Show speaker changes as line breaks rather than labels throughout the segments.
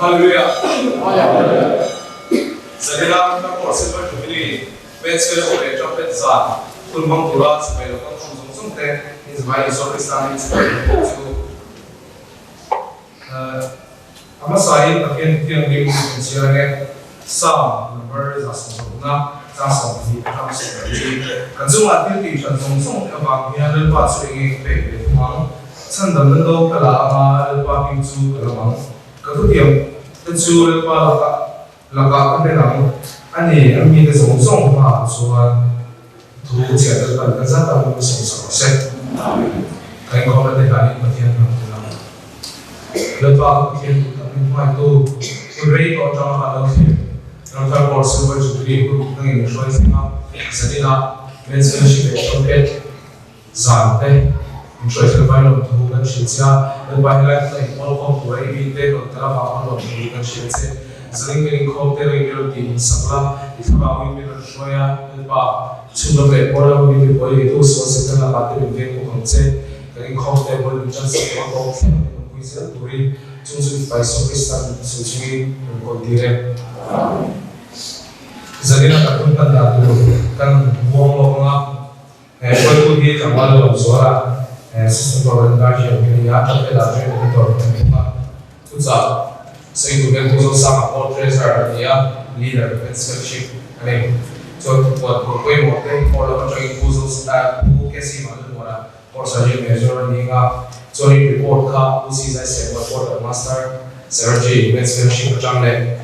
Hallelujah. Zalila na ko silver jubilee. Pets kaya ko ito pet za. Kulmang pura sa pelo ko kung sumte is by so Christian is to ama sai akin tiang di mo siya ne sa number za song na za song di kam sa di kan zo ma ti ti chan song ka ba mi na ba su ngi pe pe mang san dam do ka la ma pa ping chu ka mang ka tu tiang kan chu pa la ka kan de nang ani ami de song ma so an tu che da kan za ta mo song se kai ko na de ka ni pa tiang na Lepas itu kami mulai tu beri kau jangan kalau sih, kalau tak bosan berjudi itu dengan Indonesia sehingga sedihlah mensensi berkompet zantai Indonesia terbaik untuk bukan Syria lepas itu kalau kau buat ini itu telah apa untuk bukan Syria sering kali kau terlalu di sebelah di sebelah ini Indonesia lepas cuma berapa ini boleh itu sesuatu yang dapat dibentuk konsep kali kau terlalu jangan sebelah kau Turi Jungsu Paiso Kristan Suci Kodire Zadina Katun Tanda kan buang lokonga Kuatu di Kamal Lomsora Sistem Provengaji yang ya tapi lagi editor kita Tuza sehingga kita tuh sama portrait dia leader scholarship ini so buat kue mau kalau macam itu khusus buku kesi malu mana portrait major ni Sorry report ka usi za se report master Sergi mentionship changle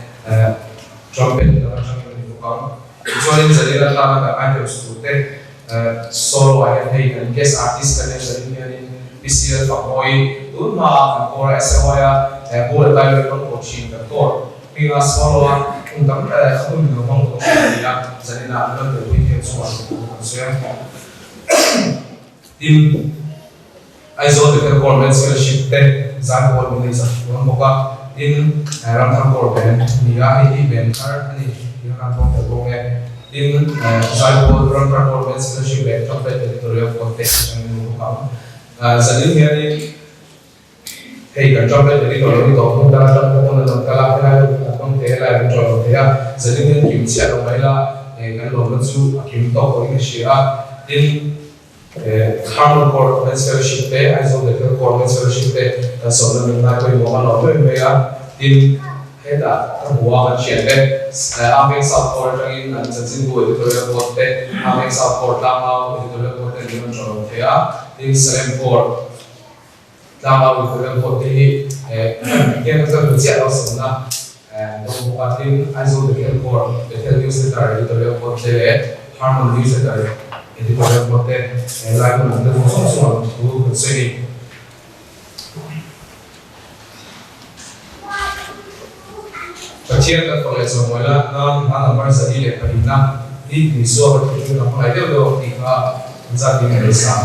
trumpet na changle ni kam sorry zalira ta ka items tute solo I hey and guest artist connection ni PCL fa boy tu ma or SOya bol ta lo coaching ka tor pinga solo a undam khum no hong coaching ya zalira na to ni ke so so in Aizo the government scholarship te zan bol ni sa orang boka in ram tham bol ben ni ga hi ben kar ani ya kan bol te bol in zan bol ram tham bol ben scholarship ben top te editorial contest ni boka zalin ya ni hey kan top te editorial ni to ko ta ta ko na kala kala kon te la ben to te ya zalin ni kim sia ro mai la kan lo ben su kim to ko ni shira in Harmon Court Scholarship te, Aizo the Court Scholarship te, so na mình nói với mọi người về à, tin hết đã mua cái chuyện te, Amex South Court trong in anh chân chính của editorial court te, Amex South Court Davao editorial court te mình chọn thế à, tin Salem Court Davao editorial court te hi, cái nó rất là dễ đó sống na, đồng bộ tin Aizo the Court, Bethel Newsletter editorial court te, Harmon Newsletter editorial court te lai ko nang ko so so ko se ni pachia ka ko so mola na number sa ile ka na ni so ko na ko ai do ti ka za ti me sa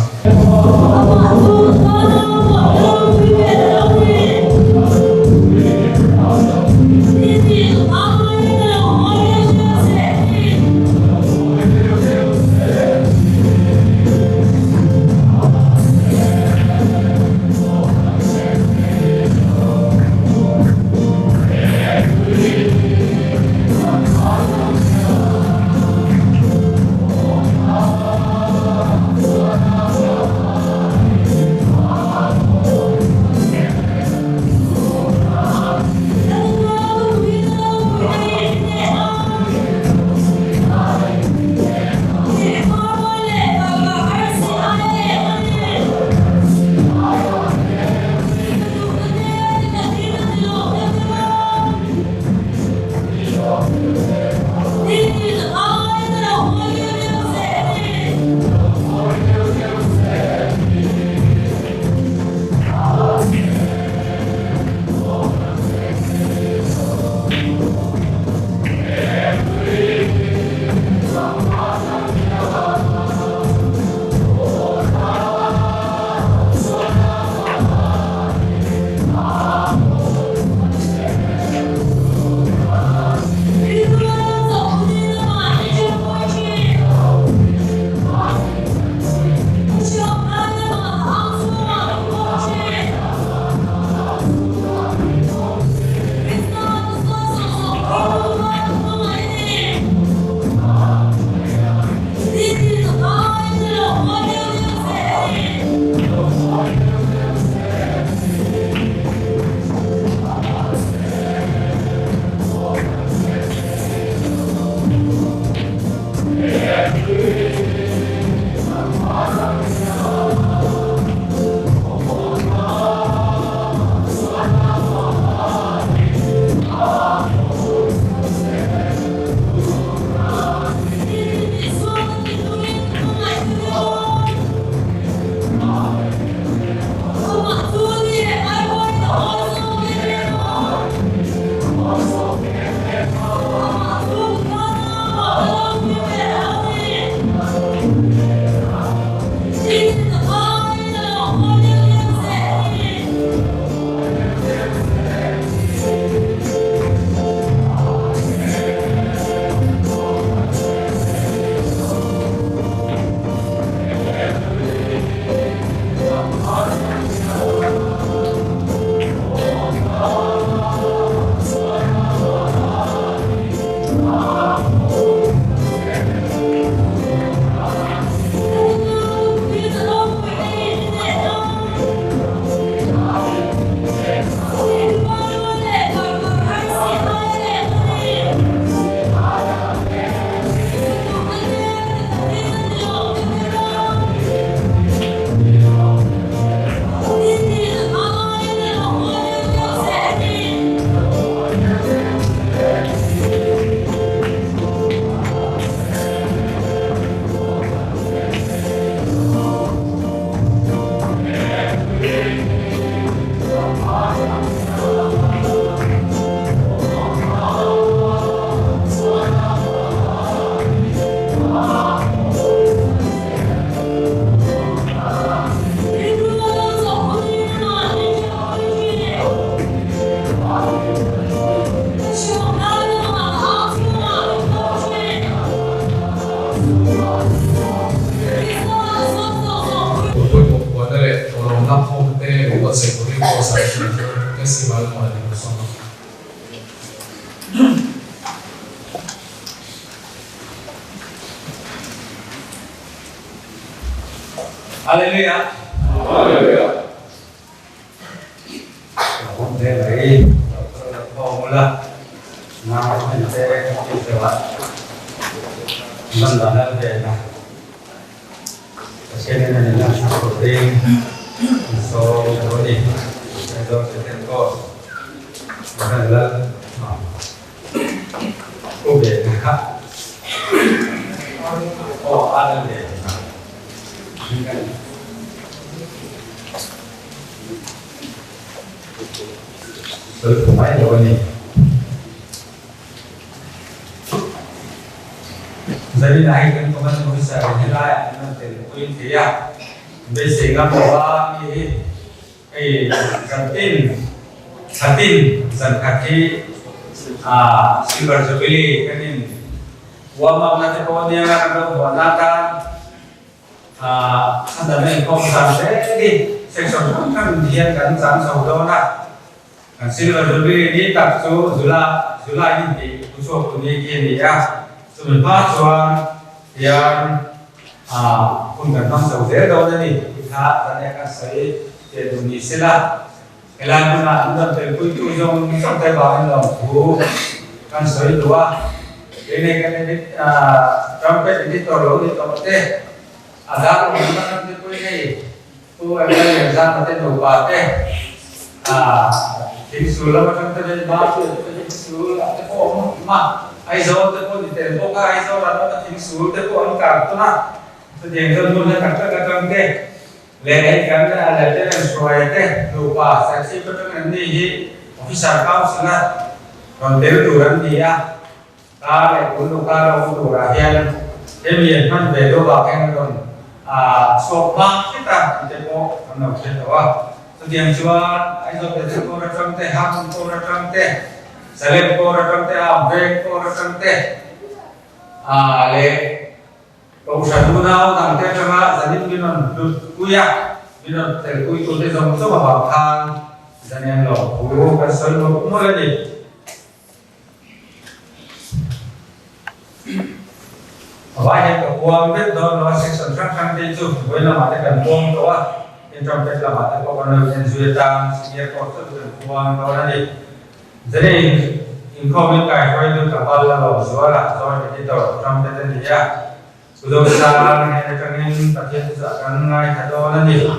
cái gì mà mọi người có xong Hallelujah. Hallelujah. Không thể lấy không là nào mình sẽ chịu được ạ. Mình đã làm về này. Cho nên là chúng tôi đi số đó đi. Rồi sẽ thêm có mình là cô về khác. Ăn để từ máy rồi nè giờ đi lại cái công an mới sẽ đi lại nó tiền quyên thế à bây giờ ngắm vào cái dần tin dần khát khi silver jubilee cái này qua mà nó sẽ có nhiều cái đồ vật nát anh đã nên không làm thế đi sẽ sống không hiện gắn dán sầu đó nè silver jubilee đi tập số July ini di usuk kuniki ni ya sebentar soal yang kungan mang saudara dahulu ni kita tanyakan saya di Indonesia Kailan na andam telpon itu yung sampai bahan lang bu kan saya dua ini kan ini trumpet ini tolong itu mate ada orang yang telpon ini tu ada yang zaman mate dua Ting sulam macam tu jadi bahasu, ting sul, ada pun mah, aizo tu pun di tempo ka aizo rata ting sul tu pun kartu na, tu yang tu pun nak kartu ke, leh kan ada tu yang suai te, lupa, saksi betul kan ni, officer kau sana, konten turan dia, kalau untuk kalau untuk rakyat, demikian kan bedo bahagian kon, sopa kita di tempo anak kita wah. Yang jual, aizo betul ko ratang te, ham ko ratang te, salib ko ratang te, abek ko ratang te, le, kau satu nau tang te cuma jadi binon kuya, binon terkui tu te jom tu bawa kan, jadi yang lo, kasih lo mulai ni. Awak yang kebuang betul, lo section trang te tu, boleh nama te kan buang tu trong cái làm bạn có con nhân duyên tam sinh có rất là quan đó là gì jadi in comment cái quay được cả ba là lẩu xóa là do cái tàu trong cái tên gì á sudah sang hay là cái nên phát triển ra cái ngay cái đó là gì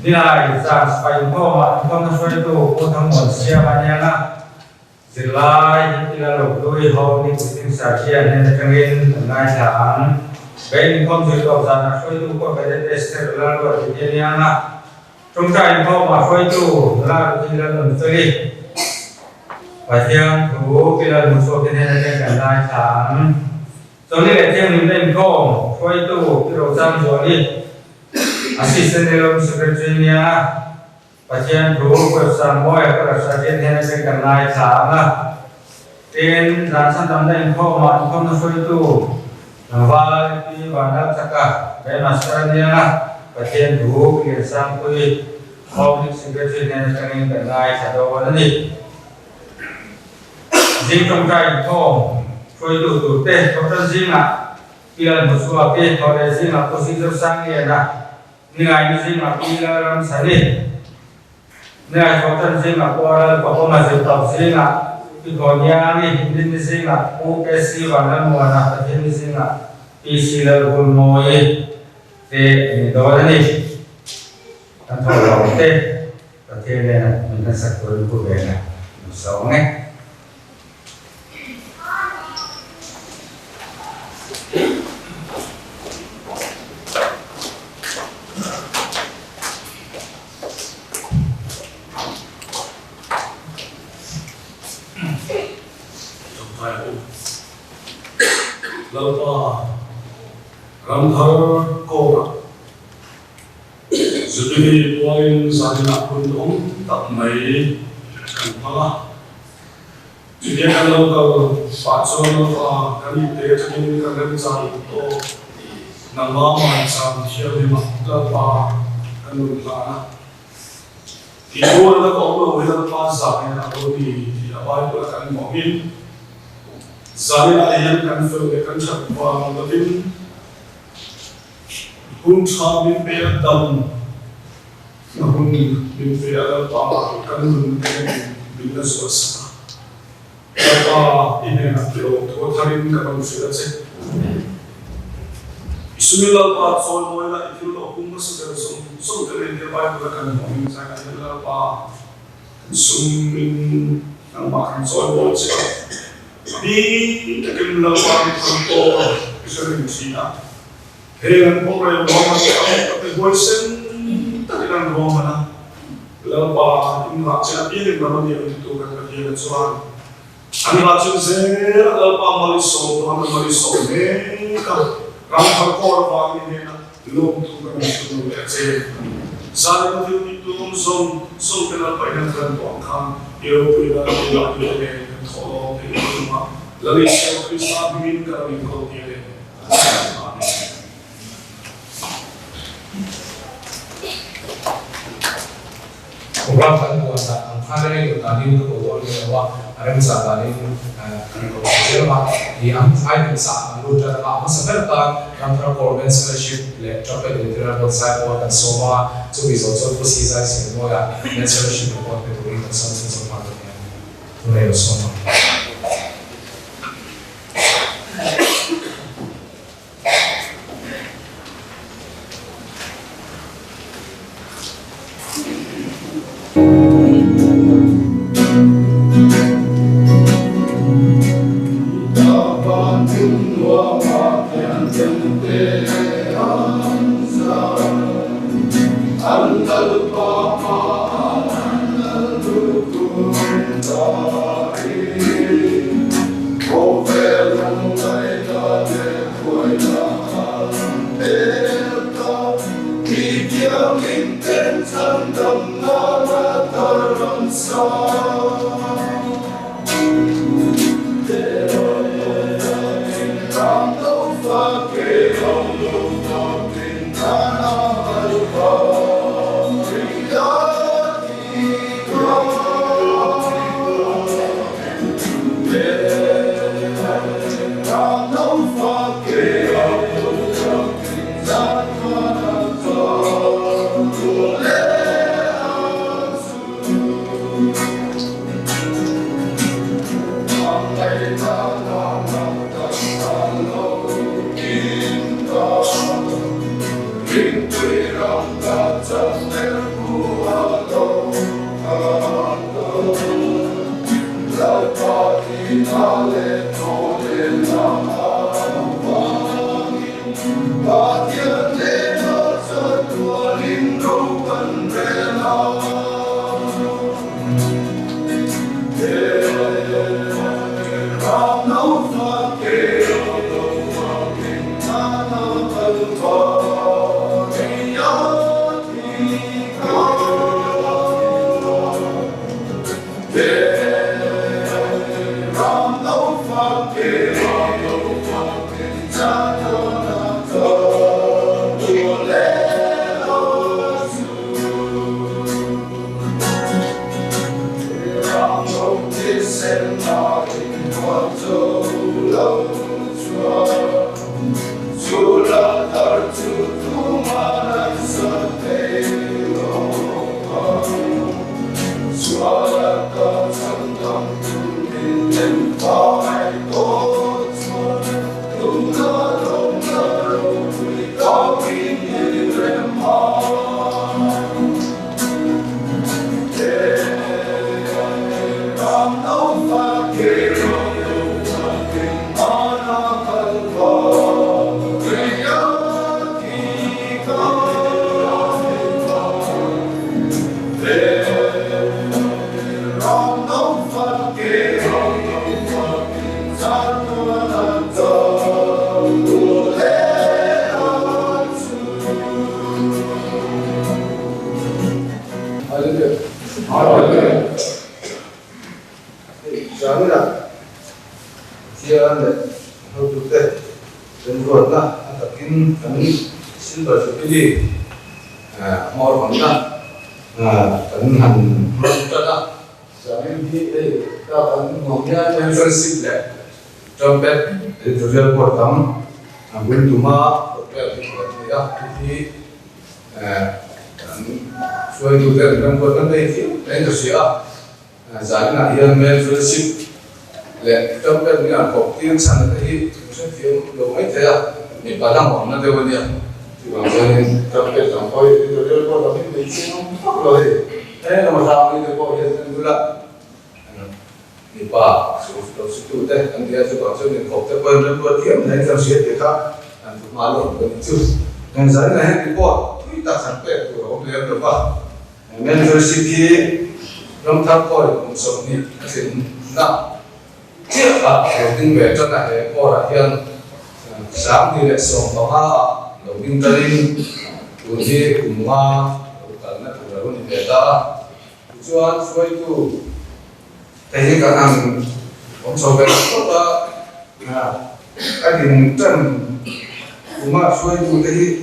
đi lại sang phải có mà không có xoay đồ có thằng một xe bao nhiêu là dừng lại thì là lẩu đôi hậu đi quyết định sản xuất nên là cái nên ngay tháng bên không chỉ có rằng là phơi tu có cái test là rồi thì như là trong trái không mà phơi tu là thì là lần tới và theo thủ cái là một số cái này là cái đại sản cho nên là theo mình bên không phơi tu cái đầu sang rồi đi assistant development secretary và theo thủ cái sản mỗi cái là sản xuất này là cái đại sản là trên sản sản phẩm bên không mà không nó phơi tu và khi bạn đã chắc cả cái masternya và trên đủ cái sang quy không những sinh viên này cho nên cái này sẽ đâu có gì riêng trong cái thô phơi đủ tết trong thân riêng là khi là một số cái họ để riêng là có sinh rất sang này là ngày như riêng là khi là làm sáng đi ngày trong thân riêng là có mà dự tập riêng là cái còn nhà này nên riêng là OKC và năm mùa là cái thiên riêng là PC là gồm mọi thế đó là gì anh thôi lòng thế và thế này là mình đang sạch của về này sống ấy
lâu to ram thar ko zuri poin sanina kun ong tak mai kan pala dia kan lâu to patso no kan te chakin kan san to nama man san shia di ma ta pa kan lu na Ibu adalah kaum yang pasang yang aku di awal bukan mungkin. Zani ayam kan filmkan cakap lebih hun kami perdam, hun perdam kan hun bila suasana. Apa ini nak lo tu tarin kan sudah cek. Bismillah pak soal moela itu lo hukum sudah so dari dia baik bukan mungkin saya adalah pak sumin yang makan soal moela di dalam lawan kantor sering Cina. Dengan orang yang tapi bosen tak dengan orang mana. Lepas ini macam ini memang dia itu kan dia soal. Ani macam saya lepas malisol mereka orang kantor bagi dia belum tu kan sudah saya. Saya itu som kenal pada kantor kan. Ia punya dia kalau di rumah, lalu saya bisa bikin kalau di kau dia.
Orang kan kuasa, angkara itu tadi itu kalau dia bawa orang sahaja ini, kalau siapa yang saya bisa, lalu cara apa sebenarnya yang terkorban scholarship, lecture editor, website, buat semua, so bisa posisi semua ya, scholarship buat itu itu semua mulai semua. tấn hành rất là cho nên khi đây ta tấn ngọc nha membership lệ trong bếp editorial của tấm nguyên chủ ma bếp thì xuôi chủ tiền trong quân vấn đề thiếu đến được sửa giá là hiện membership lệ trong bếp là có tiền sản thì sẽ thiếu đồ mấy thế à thì bà đang hỏi nó đều vậy thì bảo rằng trong bếp trong coi editorial của tấm thì mình không phát rồi thế là mà sao đi được có hiện tượng là thì bà số tụ thế anh đi cho bảo cho mình học tập hơn rất là kiếm này theo sự thì khác anh cũng nói luôn cái chút nên giải này thì có tuy ta sản xuất của ông liền được ba membership trong tháng coi cũng sống đi thì nào chia đầu tiên về cho này có là hiện sáng thì lại sống vào ha đầu tiên tới tụi đi cùng ma cần nó cũng là vấn đề đó cho xuôi tu thì các anh cũng so với tốt đó cái điểm chân cũng mà xuôi tu thì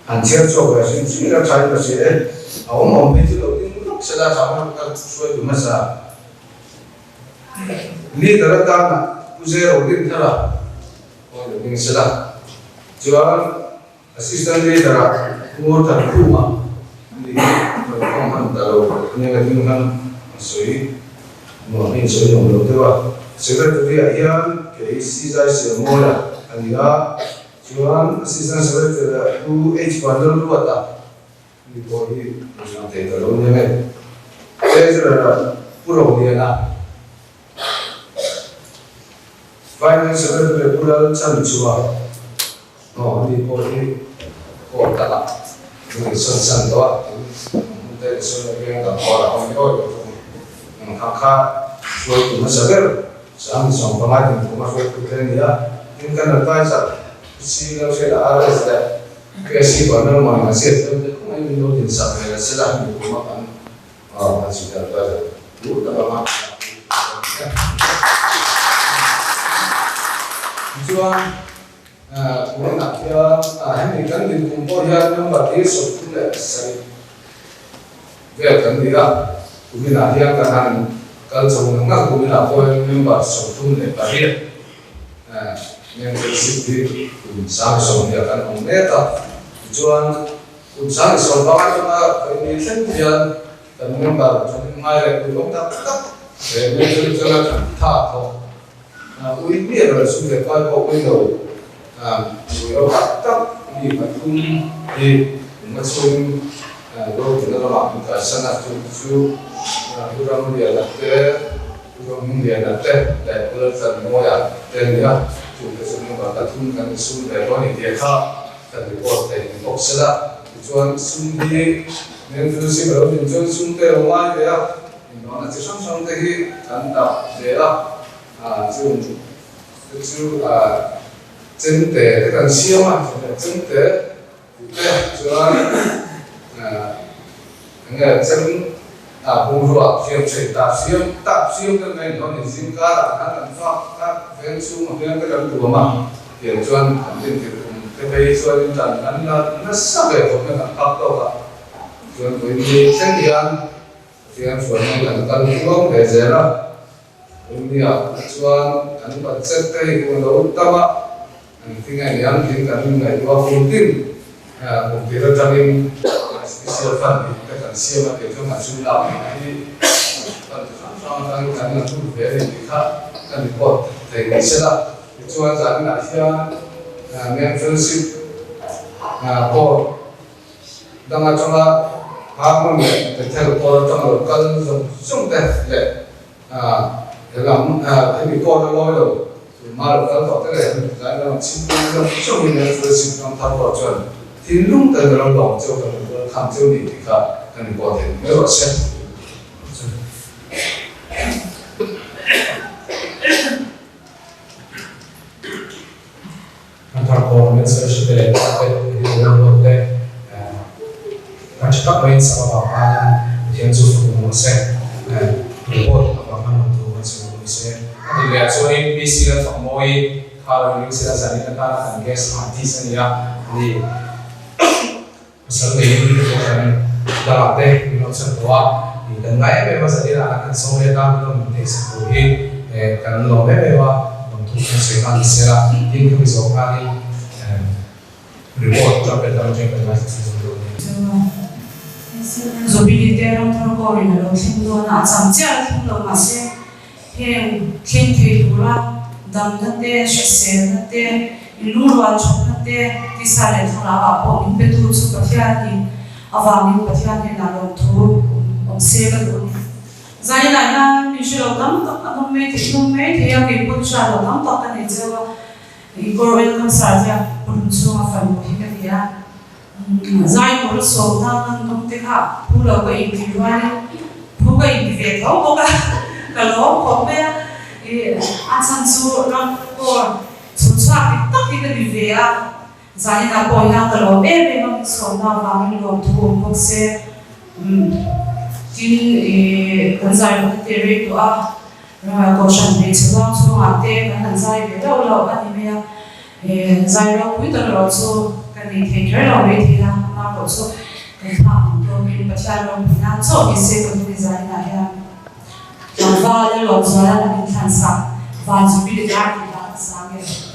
hạn chế cho cái sự suy ra trái là sẽ ông ông biết đầu tiên lúc sẽ ra sao các xuôi tu mà sao lý đó là ta là tu sẽ đầu tiên thế là đầu tiên sẽ là cho assistant leader mua thật khu mà đi không hẳn đầu nhưng mà nhưng mà suy mà mình suy dùng đầu tư vào sự thật thì hiện cái sĩ giải sự mua là anh đã cho assistant secretary là tu H1 luôn luôn ta đi coi đi làm thế đó luôn như vậy thế là pro đi là finance secretary pura chân chua đi coi đi coi ta là người sân sân đó để sân là cái đó là ông nói khá rồi cũng sẽ biết sáng sớm vào mai thì cũng phải thực hiện nữa nhưng cái này phải sao si nó sẽ là ở đây cái si của nó mà sẽ không ai biết đâu thì sao phải sẽ là một cái món ăn mà chỉ là phải đủ là mà cho cũng là cái mình cần thì cũng có hiện nhưng mà cái số cũng là sai về cần thì cũng là hiện cái hàng cái trong nó cũng là coi nhưng mà số cũng là phải hiện nhưng cái sự thì cũng sáng sớm thì cái ông nét cho cũng sáng sớm đó chúng ta phải đi xét hiện cần nhưng mà cho nên mai lại cũng công tác để mình cho nó thả thôi uy biết rồi sự việc coi có uy rồi người bắt tóc đi mà cũng đi mà xuống đôi khi nó làm cái sản phẩm chú orang dia nak orang dia nak để person mua ya tên dia chú cái số lượng bảo thun cái số để có những địa khác cần phải có thể học sẽ là cho xuống đi nên tôi xin bảo mình cho xuống tới ngoài đấy nó là chỉ song song cái cần đọc để chú chân tế cái cần siêu mà chân tế cho nghe chân bùng ruột siêu chạy tạp siêu cái này nó là riêng cá là các làm sao các ven xuống mà ven cái đầm tủa mà hiện cho anh thẩm định cái bây giờ anh trần anh nó sắp về không nên là cấp đâu cả cho anh với đi xét thì anh chuẩn anh là cần không để dễ đâu bây giờ cho anh bật xét tay của đấu tâm á thì ngày anh thì cần ngày qua cùng tin cùng thì nó cho nên siêu phần cái cần siêu mà kiểu cho mà siêu lòng thì cần cho anh cần là thu về thì khác cần có thể nghĩ sẽ là cho anh rằng là khi membership có đang ở trong là hai mươi ngày để theo có trong là cần dùng để làm hay bị co nó lôi rồi mà là cần có cái này giải là chính trong membership trong tham bảo chuẩn thì lúc tới nó lòng cho cần tham chiếu đi thì khác cần có thể nhớ rõ xem anh ta có những sự sự để cái điều năng lượng anh chỉ các bên sau đó anh hiện giúp của mình sẽ report và anh làm thủ anh sẽ mình sẽ thì là cho nên PC là phòng môi kalau những sự giải thích là anh guest artist này thì sau này thì Dalate minum sentua dan gaya memang saja akan soalnya minum tekstur kan lo memang untuk nasional sera ini kami sokali report sampai dalam jangka sebelumnya.
Zobi di dalam terkori lalu semua nak sampai semua masih yang kini dulu dam nanti sesi nanti luar cok nanti di sana thana apa impetu seperti awam seperti lalu tu seven. Saya nanya misalnya dam tak ada mete yang ikut sahaja dam tak ada jawab ikut kan saja berusaha apa mungkin dia. Saya berusaha tangan untuk pulau ke individual, pulau individual, kalau komnya asan su orang kor susah kita individual, saya nak boleh kalau memang sekolah kami waktu mungkin jin saya berteori tu kosan bersama semua ada kan saya betul lah kan ini saya kita lalu kan ini terlalu lama lah lalu kan kami berjalan dengan so isi desain ya jadi lalu saya transak wajib dilihat kita sangat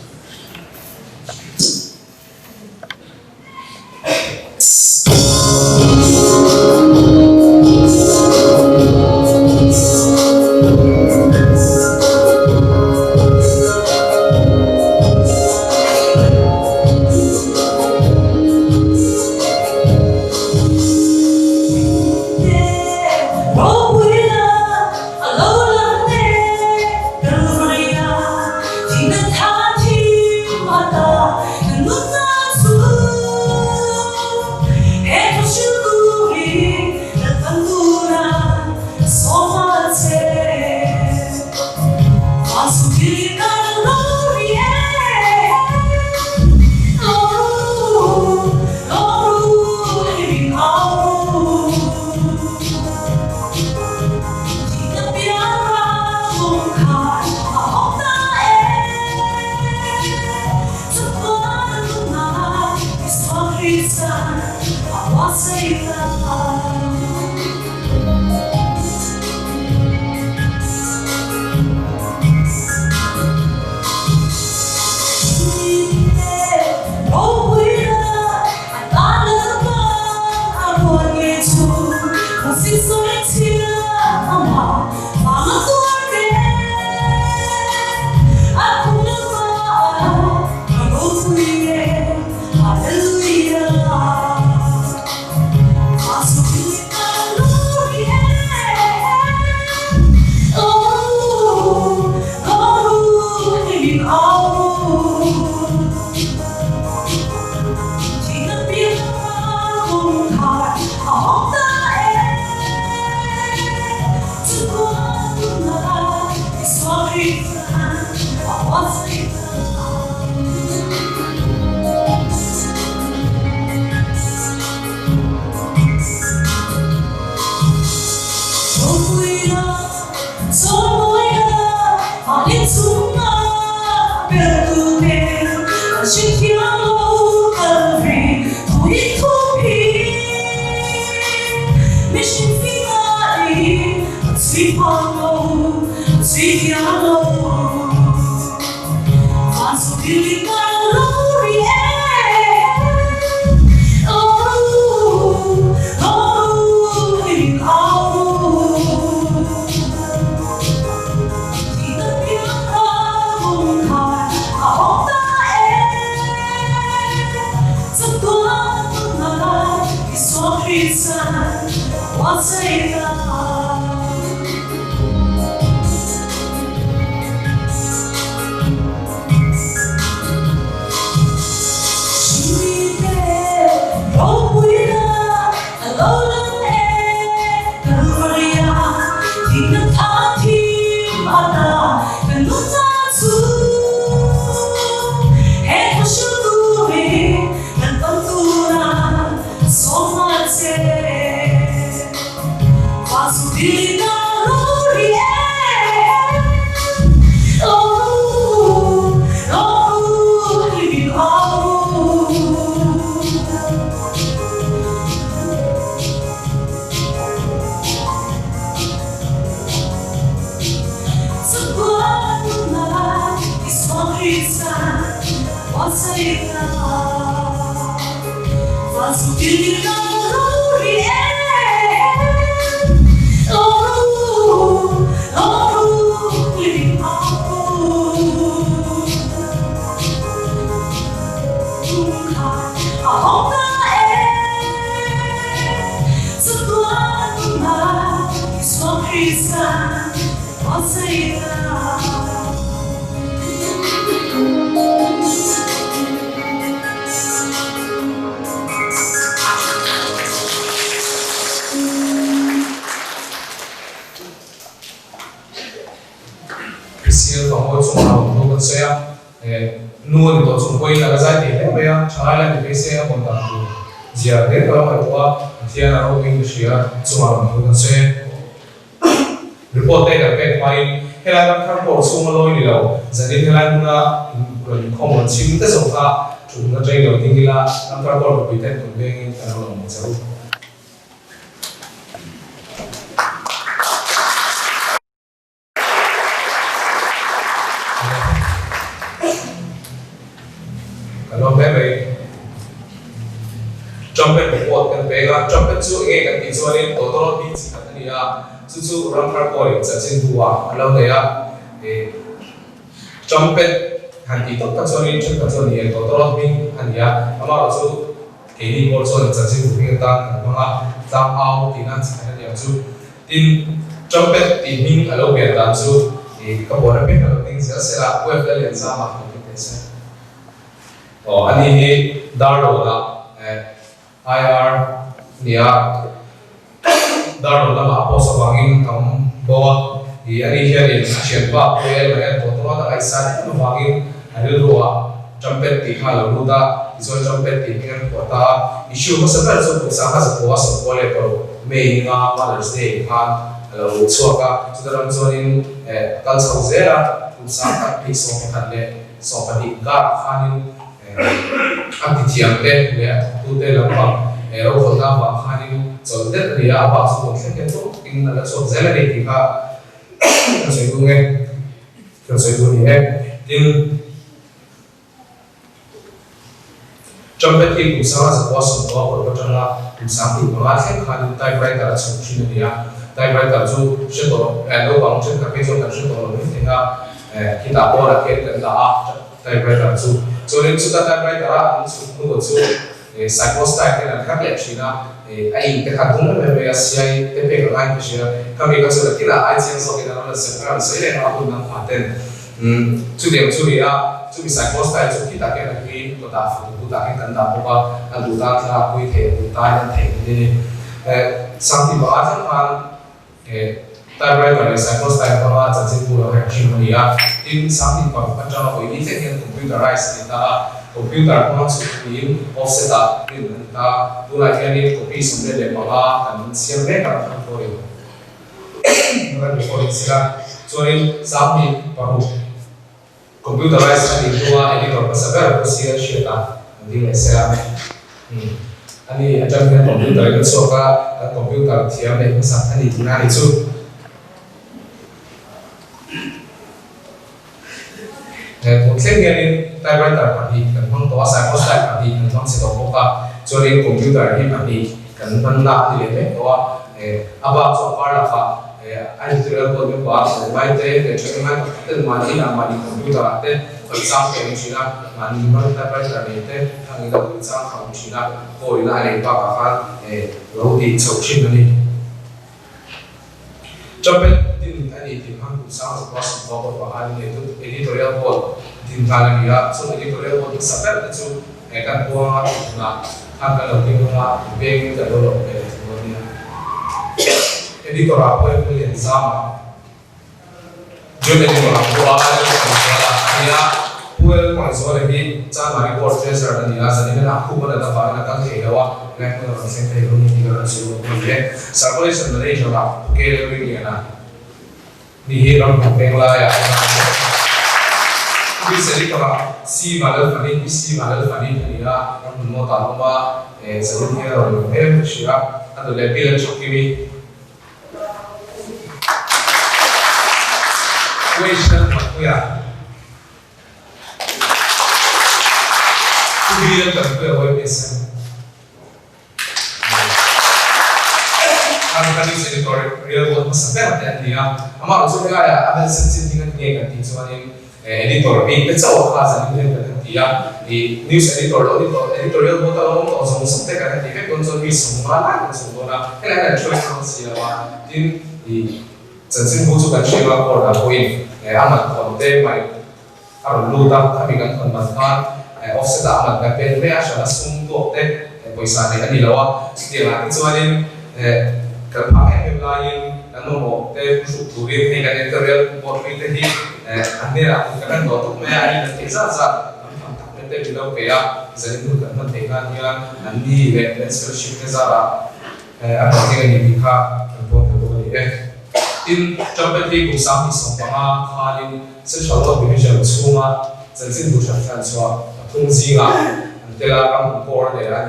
Christian phòng ngồi chung nào cũng có xe nuôi tổ chung quay là cái gì đấy bây giờ trái lại cái xe còn tạm được giờ đến đó phải qua thì là ông mình sẽ chung nào cũng có xe report đây là cái file hay là các thằng bộ chung lôi đi đâu giờ đến hay là không muốn chịu cái số khác chúng nó chơi đầu tiên là năm thằng bộ bị thế cũng bên cái nó làm một số kalau bebe trumpet report kan pega trumpet chu e kan ti chuanin totoro bi chi khat ania chu ram thar ko le cha chen buwa alo le ya trumpet han ti tot ka chuanin chen ka chuanin totoro bi ania ama chu ke ni ko chuan cha chen bu bi ta ma ta au ti na chi khat ania chu tin trumpet ti ning alo be ta chu ka bo ra be ka ting se la ko fa le sa ma ko te se ani hi dardo la IR nia dardo la ma po sa wangin kam bo hi ani hi ani shen ba ko el ma to to da ai sa no wangin ani ruwa trumpet ti khala lu da iso trumpet ti ngan ko ta issue ma sa ba so ko sa ha sa ko sa ko le ko me nga Mother's Day khan lo chuaka chudaram zonin kal sau zera sa ka pi so khan le so pa di ga khanin anh thì thiam thế nè tu thế làm bằng rồi còn làm bằng hai điều rồi tết thì à bảo số một cái tốt nhưng là số dễ là để thì cả rồi cũng nghe rồi cũng thì em nhưng trong cái khi cũng sáng là có số có của trong là cũng sáng thì có là khách hàng tay phải là số chín thì à tay phải là số sẽ có đâu bằng trên các cái chỗ là sẽ có là thì là khi ta bỏ là cái là tay phải là số cho nên chúng ta đang quay đó chúng tôi chú psychostyle cái là khác biệt chỉ là anh cái thằng cũng là về CI cái về của anh thì là các mình có sự là cái là ai xem sau cái đó là sẽ làm sẽ để nó cũng làm hoạt tên chú điểm chú ý là chú bị psychostyle chú khi ta cái là khi có ta phụ tu ta cái cần ta có qua anh tu ta là quy thể tu ta là thể nên sang thì bảo anh rằng tại vậy là psychostyle có là chân chính của hàng chim này à in sáng thì còn quan trọng là bởi vì thế hiện computerized thì ta computer có sự in offset à nên ta tu lại cái này copy xong rồi để bảo là cần xem hết cả các số liệu nó là điều là cho nên sáng thì bảo computerized thì tu là editor có sẽ rất là sẽ share ta thì là sẽ anh ấy trong cái computer cái số cái computer thì em này cũng sẵn anh ấy chúng ta đi chung một cái nghe đến typewriter bản thì cần phong tỏa sai có sai bản thì cần phong sẽ đọc cả cho nên computer thì bản thì cần phân là thì để đó about so far là phải anh tự nhiên có những quá trình bài tế để cho các bạn tự mà đi làm mà đi computer thế phần sau cái chỉ là mà đi mà typewriter để thế thằng người đầu sau không chỉ là hồi lại để vào cả phát lâu thì sầu chín nữa đi cho bên tin anh ấy tìm hàng cũng sao có sự có một vài anh ấy tu editorial board tìm ra là gì á số editorial board sắp xếp là chú cái căn buông là hàng cái đầu tiên là về cái đầu đầu về chúng tôi đi editorial board cái liền sao mà cho nên editorial board là gì á buổi còn số này đi cha máy board tracer là gì á cho nên là không có là phải là các thể đâu á ngay khi mà xem thấy luôn thì là sử dụng cái circulation này cho là cái cái gì à đi làm một bên là ya bây giờ đi cả C mà lớn phải đi C mà lớn phải đi thì là làm một tạo ra sử dụng như rồi em chỉ là anh tôi lấy pin cho kimi question mà tôi à Subiran terkuat awal biasa. Kami tadi editorial buat sampai ada dia. Amar usul ya ada sensitif dengan dia kan tijuan editor. Ini kecau khas ini kan dia. Di news editorial buat orang orang orang sampai kan dia kan konsumsi semua kan semua. Kalau ada choice siapa di sensitif butuh kan siapa orang poin. Amat konten mai. Kalau lu tak kami kan kontan offset amat kan pen me asal sungguh teh poisa ni lawa. Dia lah tijuan kerpakai lain dan nomor teh strukturir ni kan editorial buat kita ni ane aku kan untuk mengari nanti sahaja tak nanti bila kaya jadi tu kan nanti kan dia andi scholarship ni zara apa sih kan ini kah buat ni in sampai di kusam di sombanga khalin sesuatu berbeza semua jadi tu saya semua fungsi lah nanti lah kan board dia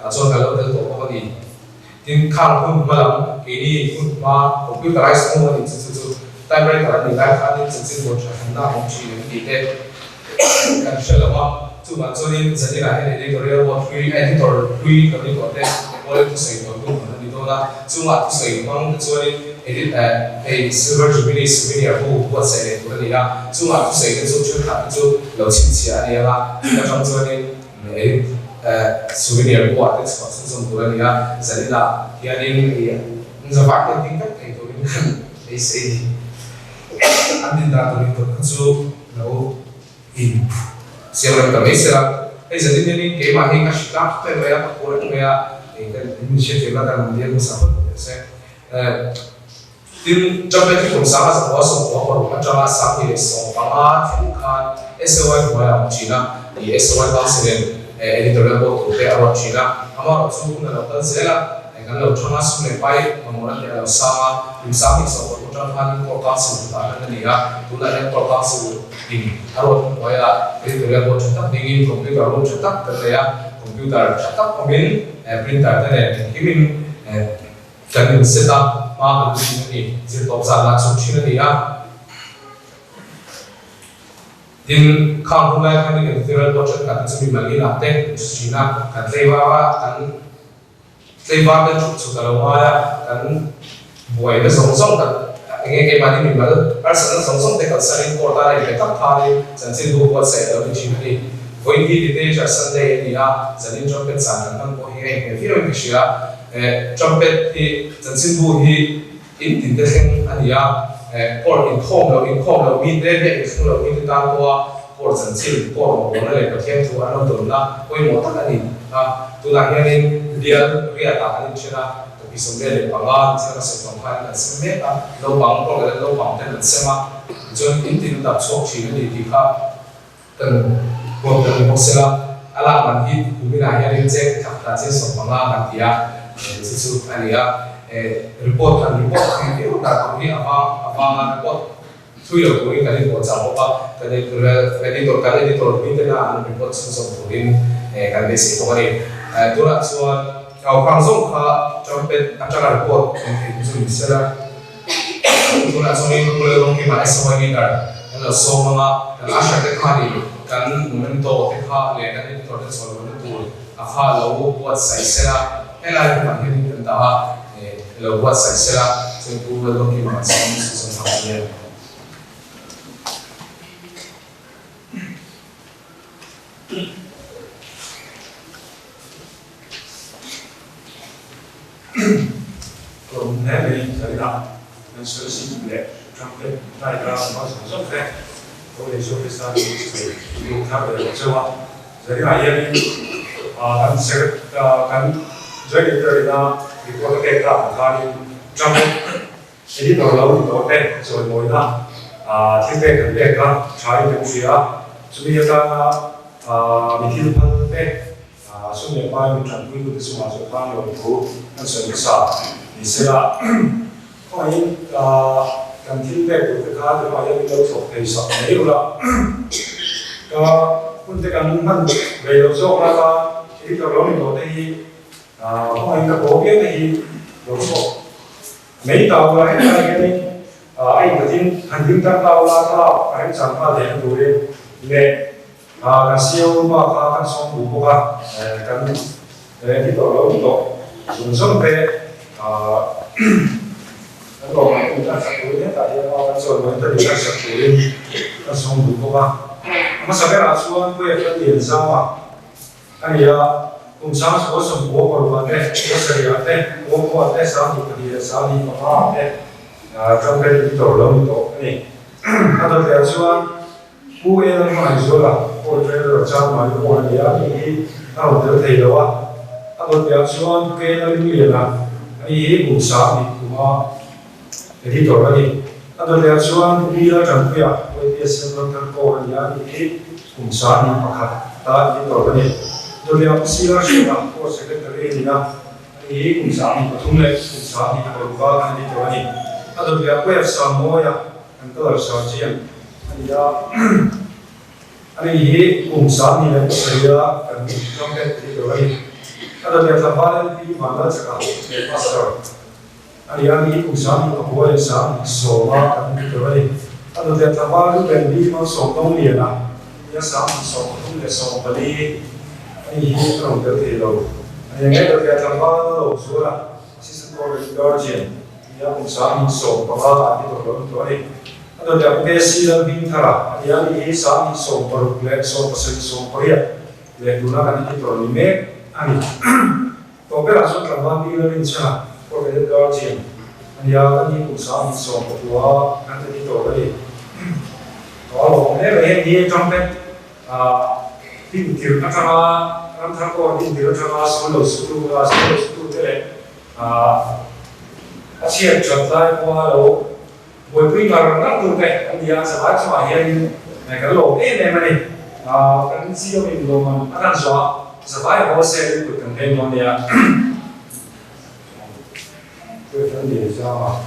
asal kalau tu apa ni tin khang pun malam ini pun ma computerized semua ni tu typewriter ni kan kan ni sensin buat na opsi ni deh kan selama tu macam ni jadi lah editorial buat free editor free kami buat deh boleh tu saya buat tu mana di tu lah cuma tu saya memang tu ni edit silver jubilee souvenir buat saya tu ni lah cuma tu saya tu cuma tu lau cincin ni lah kita macam ni souvenir buat itu khusus untuk orang dia jadi lah dia ni zaman tingkat itu ni AC andi dah tu itu khusus lalu ini siapa yang kami serah jadi ni game ahi kasih tak terbayar orang dia inisiatif lah dan dia musafir biasa tin sampai di kumsama semua orang macam asam ini semua kan SOI buat Cina di SOI tahun editorial buat tu awak Cina, amar usul pun ada zela, kalau cuma sulit baik, kemudian dia sama, misalnya sebuah ucapan korporasi kita dia, tu ada korporasi ini, kalau saya editorial buat cetak dingin, komputer buat cetak, kerja komputer cetak, kemudian printer dan kirim dan setak mahal ini, jadi sana suci dia. Din kang hulai kan ni editorial project kan cumi mali nate Cina kan lewa kan sudah lama kan buai na songsong kan ingin mani minimal arsan songsong te kalsarin porta ni kita thari jansin du buat saya dalam Cina ni buai di detail arsan deh dia jadi trumpet sana kan buai yang film kisah trumpet di jansin du hi in detail ania or in home lo mi deh in lo mi kita tua or jansin or orang lain bertiap tu orang tu na buai mau tak ni tu lah yang dia tak ni cina tapi sebenarnya pangan cina sesuatu dan sebenarnya lubang kalau lubang dan semua jadi inti tak sok cina di kita dan buat dari masalah alaman hit bumi naya yang cek tak tak sesuatu pangan dia sesuatu ania report review tak kami apa report tu yang kami kali buat apa kali editor ini na report sesuatu ini kan basic kami tu lah soal kalau langsung ke trumpet acara report itu misalnya tu lah soal ini boleh orang kita SOI ni kan kalau semua kan asal tekani kan momento tekha lekan editor dan soal itu apa lalu buat saya elak kan ini tentang lalu buat saya semua orang kita sama dia
Kalau nanti dari dah, dan solusi boleh, sampai dari dah masuk sampai, boleh solusi itu kita berjawab. Jadi ayat ini kan jadi dari dah report kita kali sampai jadi kalau kita soal moda, kita kerja cari pensia, sebenarnya mikir pada sungai bayi mencapai itu semua sekarang itu kan sebesar. Misalnya, kalau ini kan feedback itu kan kalau yang kita sok bisa, jadi kalau untuk kan kan beliau sok apa, jadi kalau ini kalau ini kalau ini kebagian ini sok, mấy tàu là cái này anh có tin hành vi tăng tàu là tàu anh chẳng qua để đối với
kan siêu mà kan song đủ bốc kan cái tổ lâu tổ dùng sông về kan gọi là chúng ta sắp tới nhất tại đây kan rồi mới tới kan sắp tới kan song đủ bốc mà sao cái là xuân quê cái tiền sao à anh ấy cùng sáng số sông bố còn là thế có sự là thế bố có thế sáng thì cái sáng thì có thế trong cái tổ lâu tổ này anh tôi thấy xuân cú em mà rồi là cô thấy rồi sao mà cô này thì anh tôi thấy đâu à anh tôi thấy xuân cái nó như vậy là anh ấy cùng sáng thì cũng cái tổ này anh tôi thấy xuân bây giờ chẳng phải với cái sinh hoạt của cô này thì cùng sáng thì có khác ta cái tổ này tôi thấy xí là số là cô sẽ cái cái gì đó anh ấy cùng sáng thì có thung lệ cùng sáng thì có ba cái tổ này anh tôi thấy quay sang môi à anh tôi là sáng chiên anh ấy cùng sáng thì là cái đó cần trong cái tổ này anh tôi thấy là ba cái mà nó sẽ có cái pastor anh ấy cùng sáng thì có quay sáng số ba cái tổ này anh tôi thấy là ba cái bên đi mà số đông liền à nhớ sáng số đông là số bali anh ấy không được thì đâu anh ấy được cái thằng ba đầu số là assistant college guardian nhớ cùng sáng số ba cái tổ này anh tôi thấy cái gì là bình thara anh ấy sáng số ba lệ số ba số korea lệ đúng là cái tổ này mẹ anh có cái là số thằng ba đi lên trên là college guardian anh ấy cùng sáng số ba cái tổ này có một cái về gì trong cái tìm kiếm các làm thằng con tìm kiếm các số lượng thế này chia chọn lại qua đâu buổi cuối ngày nó tụt này anh đi ăn sáng cho mà hiện này cái lỗ này mà này cái gì đó mình luôn mà ăn xóa sáng họ sẽ được cần thêm món này cái vấn đề sao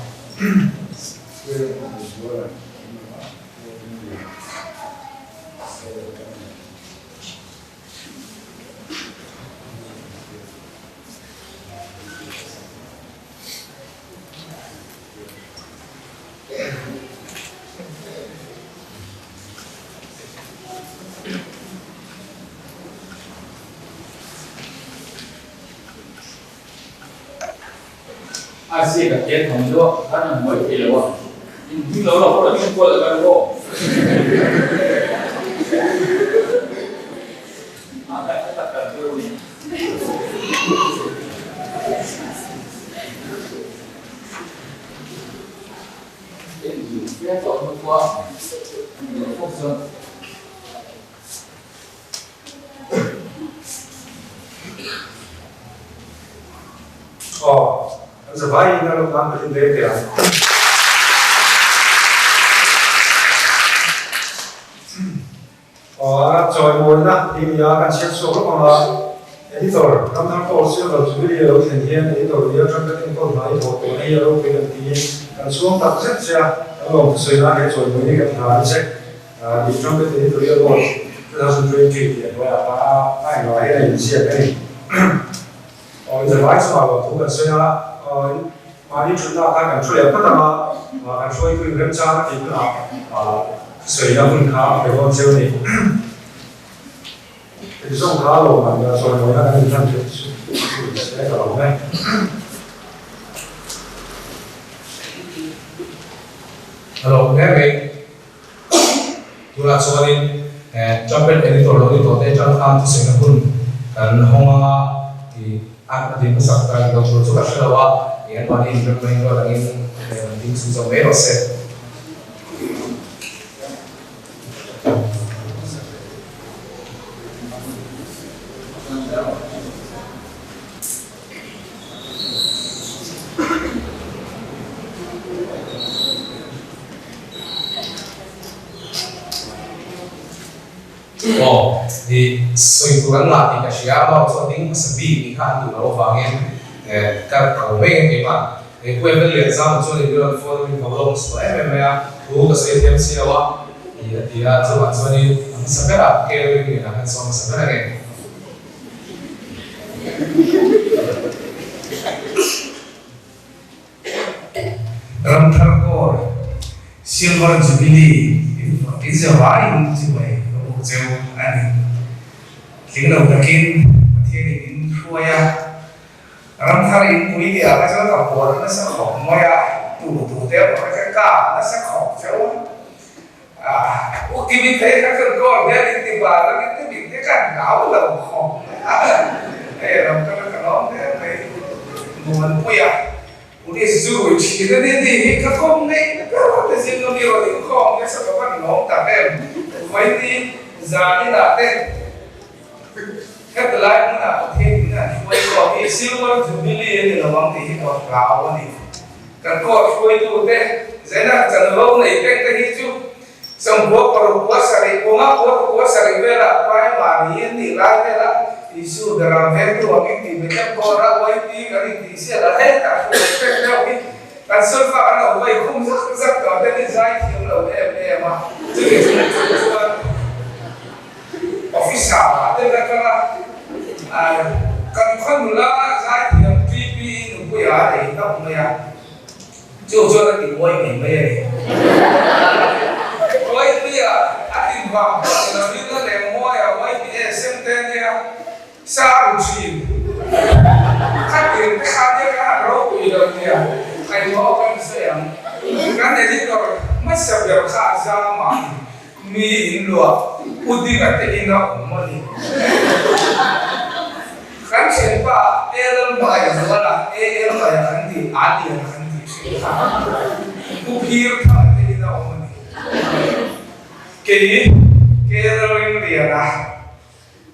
Asia các tiền thống đó,他们没赔了哇，你楼了或者你过了干过，啊，来，大家对不对？别走那么多，你放松。
giờ phải nó làm cái kinh tế kìa rồi ngồi đó thì bây giờ cần xét số lúc mà editor năm tháng cổ xưa là chủ yếu là thành hiện editor bây giờ trong cái công nói của tổ này là cái vấn đề cần xuống tập rất xa nó gồm suy ra cái rồi mới cái thằng sẽ thì trong cái editor rồi chúng ta dùng chuyên chỉ để gọi là ai nói cái này gì cái này giờ phải sao mà thủ cần suy ra mà đi chúng ta cần suy ra tất cả mà cần suy cái kiểm tra thì cũng là suy ra phân khá phải con siêu này thì trong khá lâu mà rồi mới là cái thân sẽ cả lòng này
hello nghe vậy tôi là số này trong bên editor rồi editor để trong tham thì sẽ là kan honga thì anh thì cũng sắp tới đầu số các cái là hiện tại thì mình có đang in sử dụng mấy loại xe thì suy cố gắng lại thì cả sĩ áo bao cho tính sự bị thì khá nhiều lâu và nghe các cầu mấy cái mà để quên cái liền ra một số thì đưa phone mình vào lông số em thu cái sự thêm xíu á thì cho bạn cho đi sẽ biết là cái gì là cái xong sẽ biết là cái Ramtharkor Silver Jubilee is a right in way châu anh tiếng đầu ta kinh thiên in thua ya ram thar in quý thì ở cái chỗ tập của nó sẽ khổ ngoài tủ téo của cái cả nó sẽ khổ châu cái thế các con bé đi tìm bà nó cái bị cái cảnh áo là khổ đây là cái nó thế muốn quay 우리 스스로 지내는데 그 공내 그런 생각이 어디고 그래서 그건 너무 답답해 왜니 자니나데 헤드라인나 어떻게나 왜 거기 실버 주빌리에 나왕데 이거 가오니 그거 보이도데 제가 전로네 땡땡이주 성보 거로서리 공아 거로서리 베라 파이마니 니라데라 isu dalam itu waktu di macam orang waktu kali di sini ada tak ada waktu kan surfa kan waktu itu mungkin kalau ada desain yang lalu mah jadi official ada kan mula desain yang PP itu ya ada tak punya jual di bawah ini bayar bawah itu ya ada bang tapi itu demo ya bawah itu SMT ya sao chìm khác biệt cái khác nhất là rốt bị được thì thầy có con xem cái này thì rồi mất sập được khá ra mà mi in lúa ưu tiên là cái in nó cũng mất đi khán chuyện ba em bài nữa là em bài khán thì án thì khán thì chuyện khác ưu tiên thằng cái in nó cũng mất đi cái rồi liền là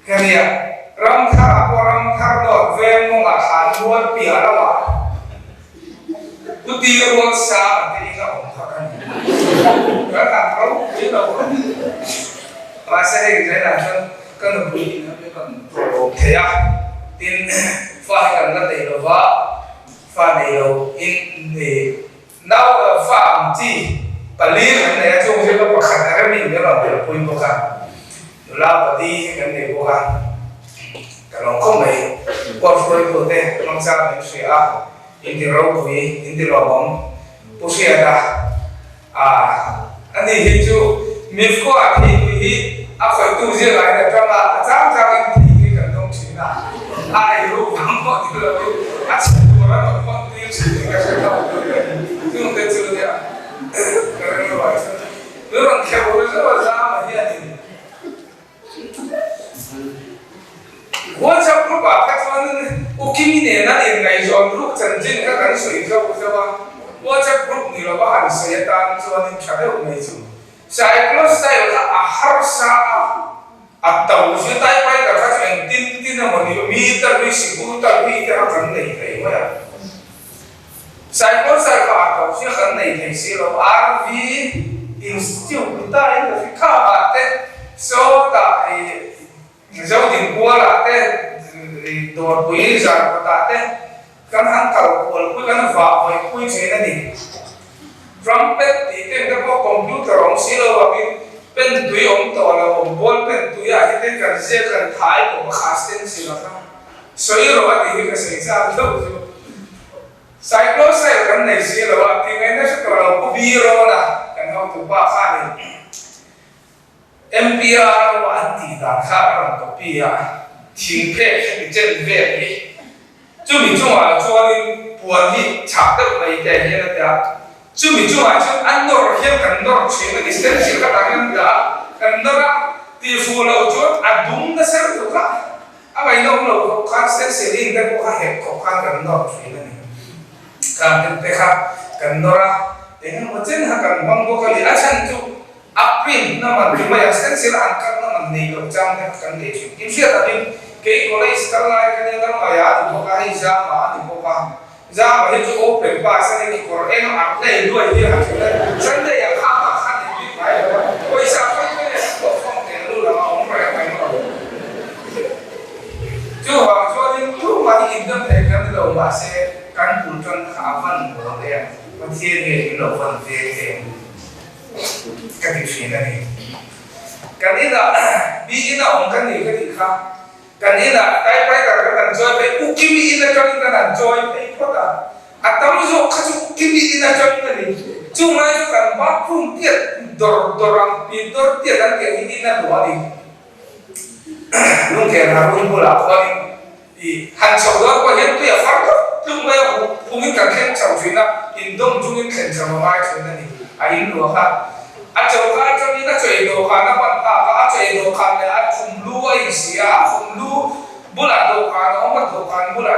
cái này ram thar dot ve mo nga khan ruan pia lawa tu ti ruan sa te nga om khan ka ta ro ti no ma sa he je na kan bu ni na be kan pro the ya tin fa kan na te lo wa fa ne lo in ne now fa ti pali ne ya chung je ko khan ra mi ne lo be pui ko khan la pa ti kan ne ko khan kalau kau mai kuat free prote mangsa Malaysia ini rau kui ini lobang pusi ada ani hiju mifko api kui apa itu je lah ada cuma macam ini kan dong Cina ada itu bangkok itu lebih asal orang orang tu sih kasih tahu tu mungkin tu dia kerana orang kaya orang zaman ni WhatsApp group các con ukimi ne na in ngai zo group chan jin ka kan sui zo zo ba WhatsApp group ni lo ba han se tan zo ni chade u mai chu sai close sai la a har sa a tau ju tai pai ka ka chen tin na mo ni mi ta ri si bu ta ri ta kan nei kai wa sai close sai ka tau ju kan nei kai si lo RV institute ta in fi ka ba te so ta dấu tiền qua là thế đồ quý giả của ta thế căn hàng cầu của quý căn vào với quý chế này đi trumpet thì cái có computer ông xí lâu và bên túi ông tổ là ông bol bên túi à thì cái dễ cần thái của khá tên xí là sao soi rồi thì cái xảy ra đâu sai có sai cái này xí là thì ngày nay sẽ có là bi rồi là cái họ tụ ba pha này MPR wa anti da kharam to pia thing phe cái chân về đi chú mình chung à cho nên buồn đi chặt được mấy cái gì đó đã chú mình chung à chú ăn đồ hiếm cần đồ chuyện cái cái gì các bạn đã cần đồ thì phù lâu chút à đúng là sao được cả à vậy nó lâu có cái sẽ liên cái có hệ có cái cần đồ chuyện này cần cái khác cần đồ để nó chân hàng cần mong có cái gì à chân chú apin naman di maya sen sila angkat naman ni lo jam ka kan de chu kim sia ta din ke ko lai star lai kan yang maya di ko ka hi ma di ko ka ma hi chu open pa sa ni ko en ap nei duai hi ha san de ya kha ma khan ni bai ko isa fa ni ko phong te lu la ma ong ra kai ma chu ha chu din tu ma ni indam te kan lo ma se kan pu chon kha van ko de ma thie ni lo van te cái chuyện này cái này là bị nó ông cái này cái gì khác cái này là cái cái joy cái ukimi ina cho nên là joy cái có cả à tao giờ cái ukimi ina cho nên là chúng mai cho cần bắt phương tiện đồ đồ răng pin đồ tiện là cái gì ina đồ đi lung khen ha lung bula khoi han chau đó qua hiện tuy là phát đó lung bây giờ cũng những cái khen chau chuyện đó in đông chung những khen chau mai chuyện này in lúa ha chau ha chau như nó chơi đồ khăn nó bận ha chơi đồ khăn này khum lu ấy gì khum lu bula đồ khăn nó mất đồ khăn bula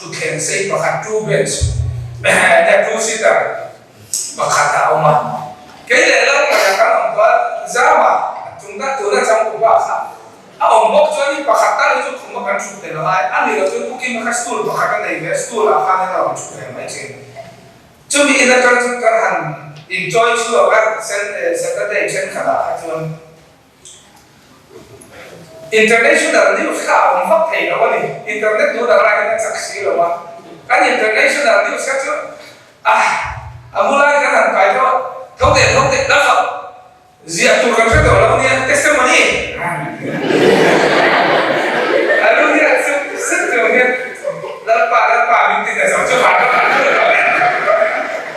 thu khen xây và khăn tu bên để tu sĩ ta và khăn đạo mà cái này là cái làm có giá mà chúng ta từ là trong cuộc sống ông bốc cho đi và khát ta đi không có cần chụp tiền lại anh ấy là tôi cũng kiếm cái stool và khát cái này cái stool là khát cái nào chụp tiền mấy chuyện chúng mình là trong cái hàng enjoy chưa các sen cái đây trên khả năng cho international news khá ông phát thầy đó này internet nó đã ra cái chắc xí rồi mà cái international news khác chứ mulai kan cái đó không thể đó không Zia tu kan saya tahu lah ni testimoni. Lalu dia sedang dia lepas minta dia sama macam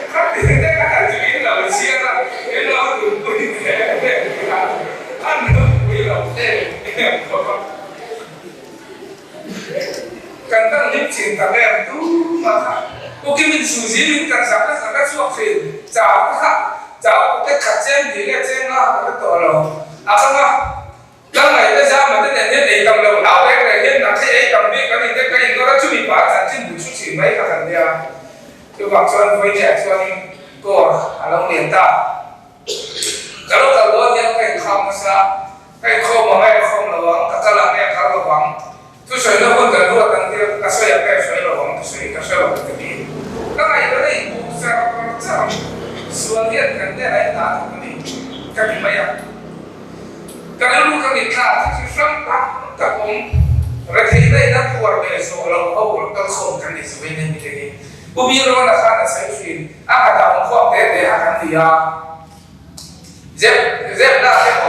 tapi dia kata jadi lah Zia lah dia lah tu anu bilang kantang ni cinta dia tu maka mungkin min suzi min kan sampai suap film jauh cháu cái khát chen thì cái chen nó cái tổ rồi không cái này cái sao mà cái này nhất định tầm đầu áo cái này nhất là cái tầm biết cái này cái nó đã chuẩn bị phá sản trên buổi xuất trình mấy cái thằng kia tôi bảo cho anh với trẻ cho anh cô long liền ta cái lúc đầu đó những cái không sao cái không mà cái không là vắng cái là cái là vắng tôi soi nó vẫn cần luôn thằng kia cái soi cái soi là vắng cái soi là cái gì cái này nó đây cũng saoส่วนเรื่องกันได้ไรตาตรงนี้ก็มีไม่ยากการรู้กันอีกครั้งที่ฟังตั้งแต่ผมเราที่ได้นักขวดเบสโซเราเอาเราส่งกันในสวีเดนมีที่ผู้มีรู้นะข้าในสวีเดนอาหารตามข้อเด็ดอาหารที่ยาเจ็บได้ใช่ไหม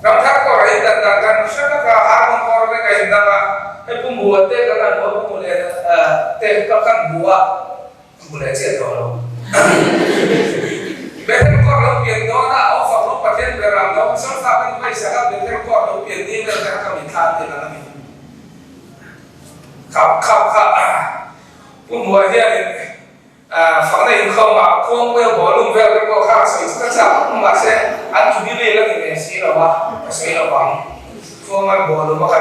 เราทักก็อะไรต่างๆกันใช่ไหมก็หาคนก็อะไรกันต่างๆให้ผู้บัวเตะกันบัวผู้บัวเตะกันบัวเจ็บตัวเรา Betul kok lo pian dona au fa lo paten beram lo so fa kan mai sa betul kok lo pian ni le ka mi tha te na mi khap pu mo he ni fa nei không ma không we bo lung ve ke ko kha sai ka sa ma se an tu bi le la ni si lo ba sai lo ba ko ma bo lo ma ka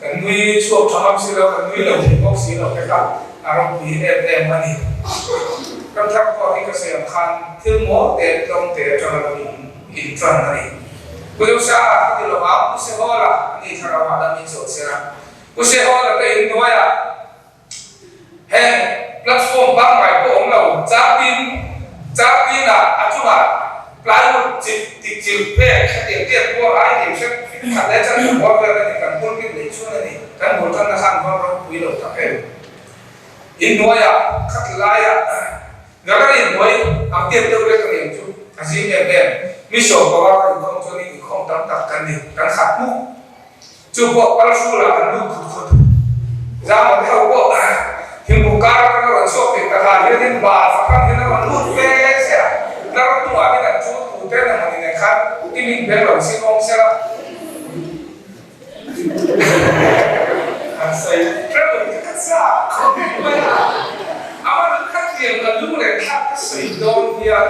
kan nui chuo tham si lo kan nui lo ko si lo ke ka arom bi ne ma ni các tháp có cái sự khăn thiếu máu để trong để cho nó in tròn này. Bây giờ sao thì lo áo sẽ hoa là đi theo nó đã mình sửa sẽ ra. Bây giờ hoa là cái in nói là hẹn platform băng bài của ông là giá pin là chúng là lại một chỉ về cái tiền của ai thì sẽ khả năng chắc là qua về cái cần quân cái lấy xuống này cần quân thân là khăn vào rồi quý đầu tập em. In nói là khắc lại Gara ni boy, aktif tu boleh kena yang tu. Asyik ni ben, misal bawa kan kau tu ni kau tak kan ni, kan khapmu. Cuba kalau sulah kan lu kut. Zaman kau buat, himbuka kan orang sopi kalau dia ni bar, fakam dia nak lu bes ya. Kalau tu ada nak tu tu nak ni kan, ini ben orang si kau siapa. Asal, terus kita sah, kau mana? Aman khắc tiền là lúc này khắc cái sợi đòn hiền,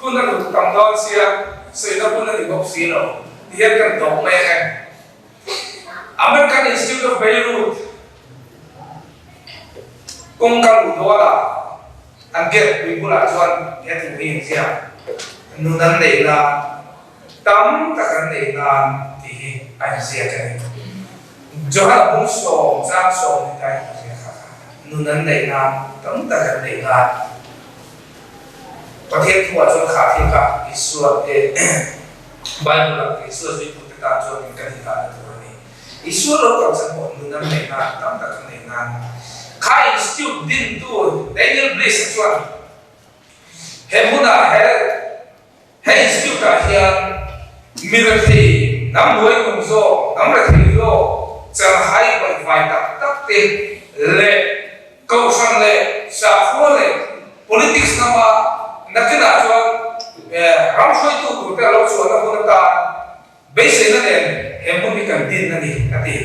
kun là được cầm đòn xia, sợi nó kun là được bóc xí rồi, hiền cần đổ mẹ này. American Institute of Beirut, công căn của đó là anh biết vì cũng là chuyên nghe tiếng Việt xia, nụ nắn để là tắm các anh để là thì anh xia cái này, cho là bung sòng giang sòng như thế. Nunan đại nam tấm ta gần đại nam,ประเทศทั่วจนขาดที่กับอิสราเอลใบบุรักอิสราเอลพุทธการจนมีการที่การตัวนี้อิสราเอลกับสังคมนุนันđại namตำตากันđại namข้าอินสติทูดินตัวได้ยินบริษัทชวนเห็นมุนาเห็นอินสติทูการเฮียนมีรัฐที่น้ำรวยกุมโซน้ำรัฐที่โลจะให้บริวารตักติเล่câu sang lệ xã hội lệ politics nama nak kena cuan ram soi tu kita lalu cuan nak guna ta base ni ni hemu ni cần tin là gì là gì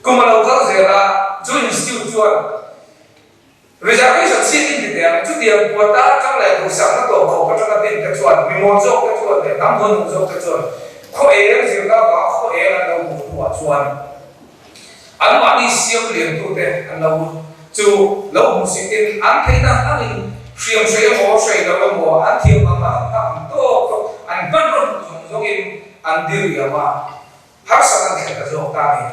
cùng mà đầu tư gì là joint institute chuan reservation seating thì tiền chút tiền của ta trong lại cuộc sống nó tổ khổ trong là tiền cái chuan mình muốn dốc cái chuan để nắm hơn dốc cái chuan khó ấy gì đó có khó ấy là đầu một của chuan anh mà đi siêu liền tu thế anh lâu chú lâu một sự tin anh thấy là anh phiền sấy mỏ sấy đâu mỏ anh thiêu mà anh to anh vẫn vẫn giống như anh đi rồi mà har sang anh khẽ cho ta này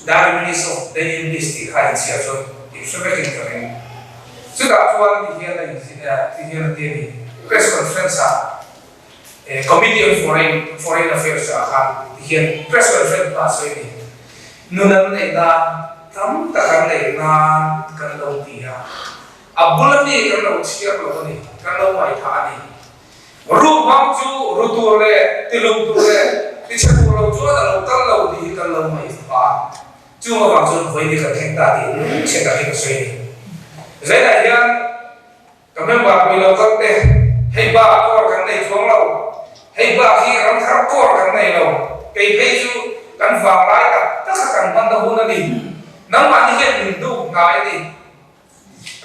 Darwinism Darwinistic hay chia cho observation cho nên chú đã chuan thì hiện là tiền press conference Committee on Foreign Affairs thì hiện press conference ta sẽ đi nunan này là thắm ta kan này là kan đầu tiên abulan ni kan đầu chia lo ni kan đầu mai thà ni ru bang chu ru tu le tilung tu le ti cha tu lo chu da lo tan lo di kan lo mai fa chu ma bang chu voi ni kan theng ta di che ta ki soi ni zai da yan kamem ba ko lo kan te hei ba ko kan nei chuang lo hei ba khi ram thar ko kan nei lo kai phei chu kan va lai ta ta kan ban da hu na ni nang ma ni he min du ngai ni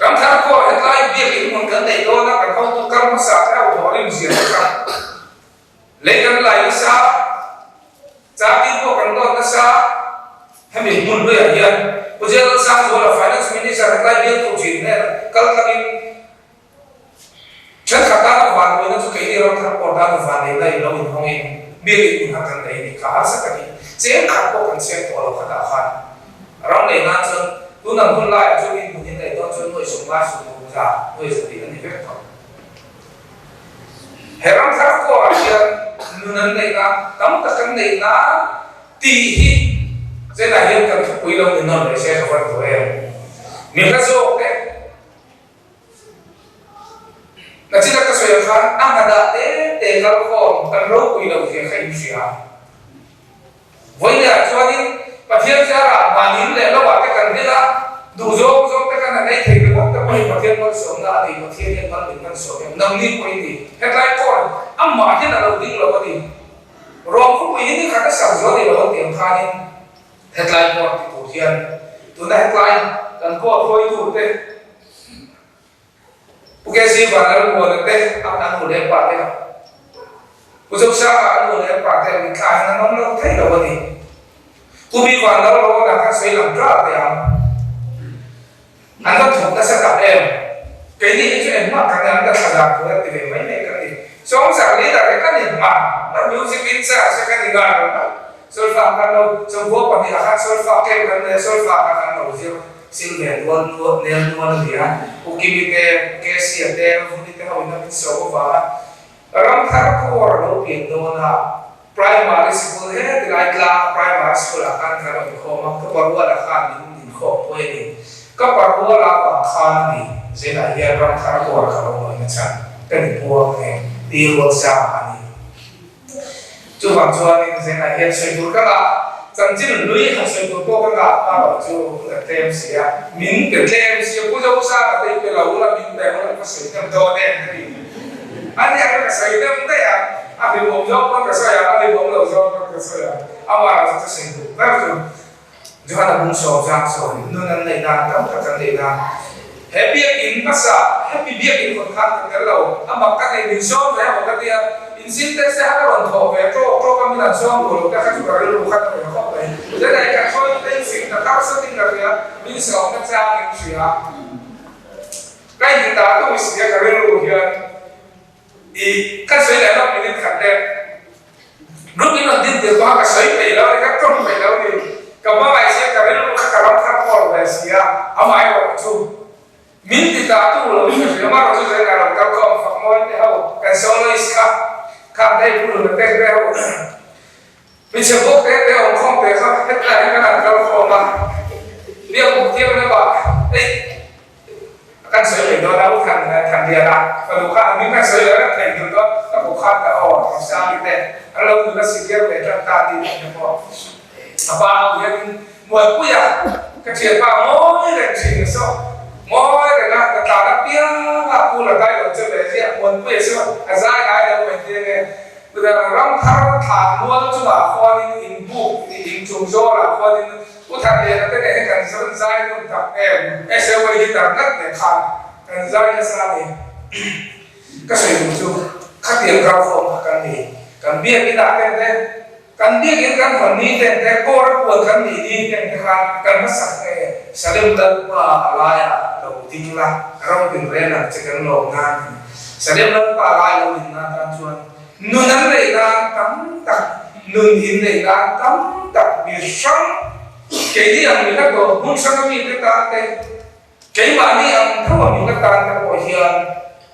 ram thar ko he lai bia ki mun kan nei lo na kan hau tu kar ma sa ra ho rim sia ka le kan lai sa cha ti ko kan do na sa he mi mun lo ya yan ko je lo sa zo la finance minister lai bia tu chin ne kal ka in chân khát ta vào với nó cho cái điều thằng còn ta vào này đây nó mình không em biết cái mình hàng này thì khá sắc cái chế khát có cần xem của nó khá là khó rồi này nó cho tôi nằm hôm lại cho mình một những này tôi cho nuôi sống ba sống một già nuôi sống thì anh biết không hệ thống khát có ở trên nương này là tấm tất cả này là tỷ hi thế là hiện cần quý đông thì nó để xem phần của em nếu các số đấy là chỉ là cái số lượng khác anh đã để các con cần rốt quý đầu thì khai xia với là cho nên và thiên gia là mà nín lệ nó bảo cái cần biết là đủ dấu cái cần này thì cái vấn đề mà thiên con sống là thì mà thiên nhân văn mình con sống nằm nín quý thì hết lại con âm mà thiên là đầu tiên là cái gì rồi không quý thì các sản xuất thì là tiền khai nên hết lại một thì cổ thiên tôi này hết lại cần có thôi thủ thế Porque si van a lo que anh muốn đem parte nào, tôi giúp sao anh muốn đem parte mình khai nó không thấy đâu vậy, tôi biết van đó là các xây làm rất là anh có thuộc nó sẽ gặp em, cái gì cho em mà cái này anh đã tham gia với thì về mấy này cái gì, sống sản lý là cái gì mà nó music inside sẽ cái gì gần đó, soi phạm cái đâu, trong quốc còn thì là soi phạm cái này soi phạm cái đầu riêng Silver luôn nên luôn thì á, cũng kimi cái gì thế, không đi cái nào mình sâu vào, ram thar ko rồi biển đó là primary school hết, thì lại là primary school là kan thar mình khó mà các bạn là kan mình khó quên đi, các bạn là kan đi, thế là hiện ram thar ko là kalau mình chán, cái này buông này, đi vào sao anh, chú bạn cho nên thế là hiện xây dựng các bạn chẳng chỉ là nuôi học sinh của cô các bạn bảo chú là tem xí à mình cái tem xí cô dâu xa là đây cái lâu là mình đem nó có sử dụng đồ đen cái gì anh em cái sử dụng đấy à anh bị bom dâu nó cái sợi à anh bị bom đầu dâu nó cái sợi à ông bảo là sử dụng đấy rồi chúng ta cũng sổ ra rồi nên anh này đang đóng cả cái này là happy in masa happy biết in con khác cái lâu anh bảo cái này mình số về một cái kia in syntax sẽ hát còn thổ về pro cái mình làm xong rồi các khách chủ lưu khác phải học đấy thế này các thôi tênสิ่งlà các setting là gì mình sẽ học các trang mình chỉ cái gì ta tôi sẽ cái lưu hiện thì các sấy này nó mình khẳng định lúc mình làm tin từ qua cái sấy này đó các công phải đâu thì cầm vào bài sẽ cái lưu các làm khác còn về gì à ai bảo chú mình thì ta tu là mình phải mà rồi sẽ làm các công phạm môi để học cái sau này sẽ khám đây cũng được cái đeo mình sẽ bốc cái đeo không thể sao hết lại cái nào đeo không mà việc mục tiêu nó bảo đây căn sới mình nó đâu thành địa là và đủ khá mình căn sới nó thành được đó nó cũng khá là làm sao như thế anh lâu người ta sẽ kéo về trong ta đi được không và việc mùa cuối à cái chuyện vào mỗi lần chuyện sau mỗi cái là cái ta đã biết là cô là cái ở trên đấy gì mùa cuối sao à ra cái đâu mình thế này ram thar tha mual chu la khon in book in chung zo la khon in u tha le ta ne kan san zai nu ta em se wa hi ta nat ne khan kan zai na sa ni ka sai chu kha tiam ka phom kan ni kan bia ki da te kan bia ki kan phon ni te ko ra ko kan ni ni te kan ma sak ne salem dal pa la ya lo ting la ram tin re na che kan lo ngan salem dal pa la lo tin na tan chuan nun an le na tam tak nun hin le na tam tak bi sang cái đi ăn mình đã có muốn sang cái gì ta cái mà đi ăn thấu mình đã ta có hiền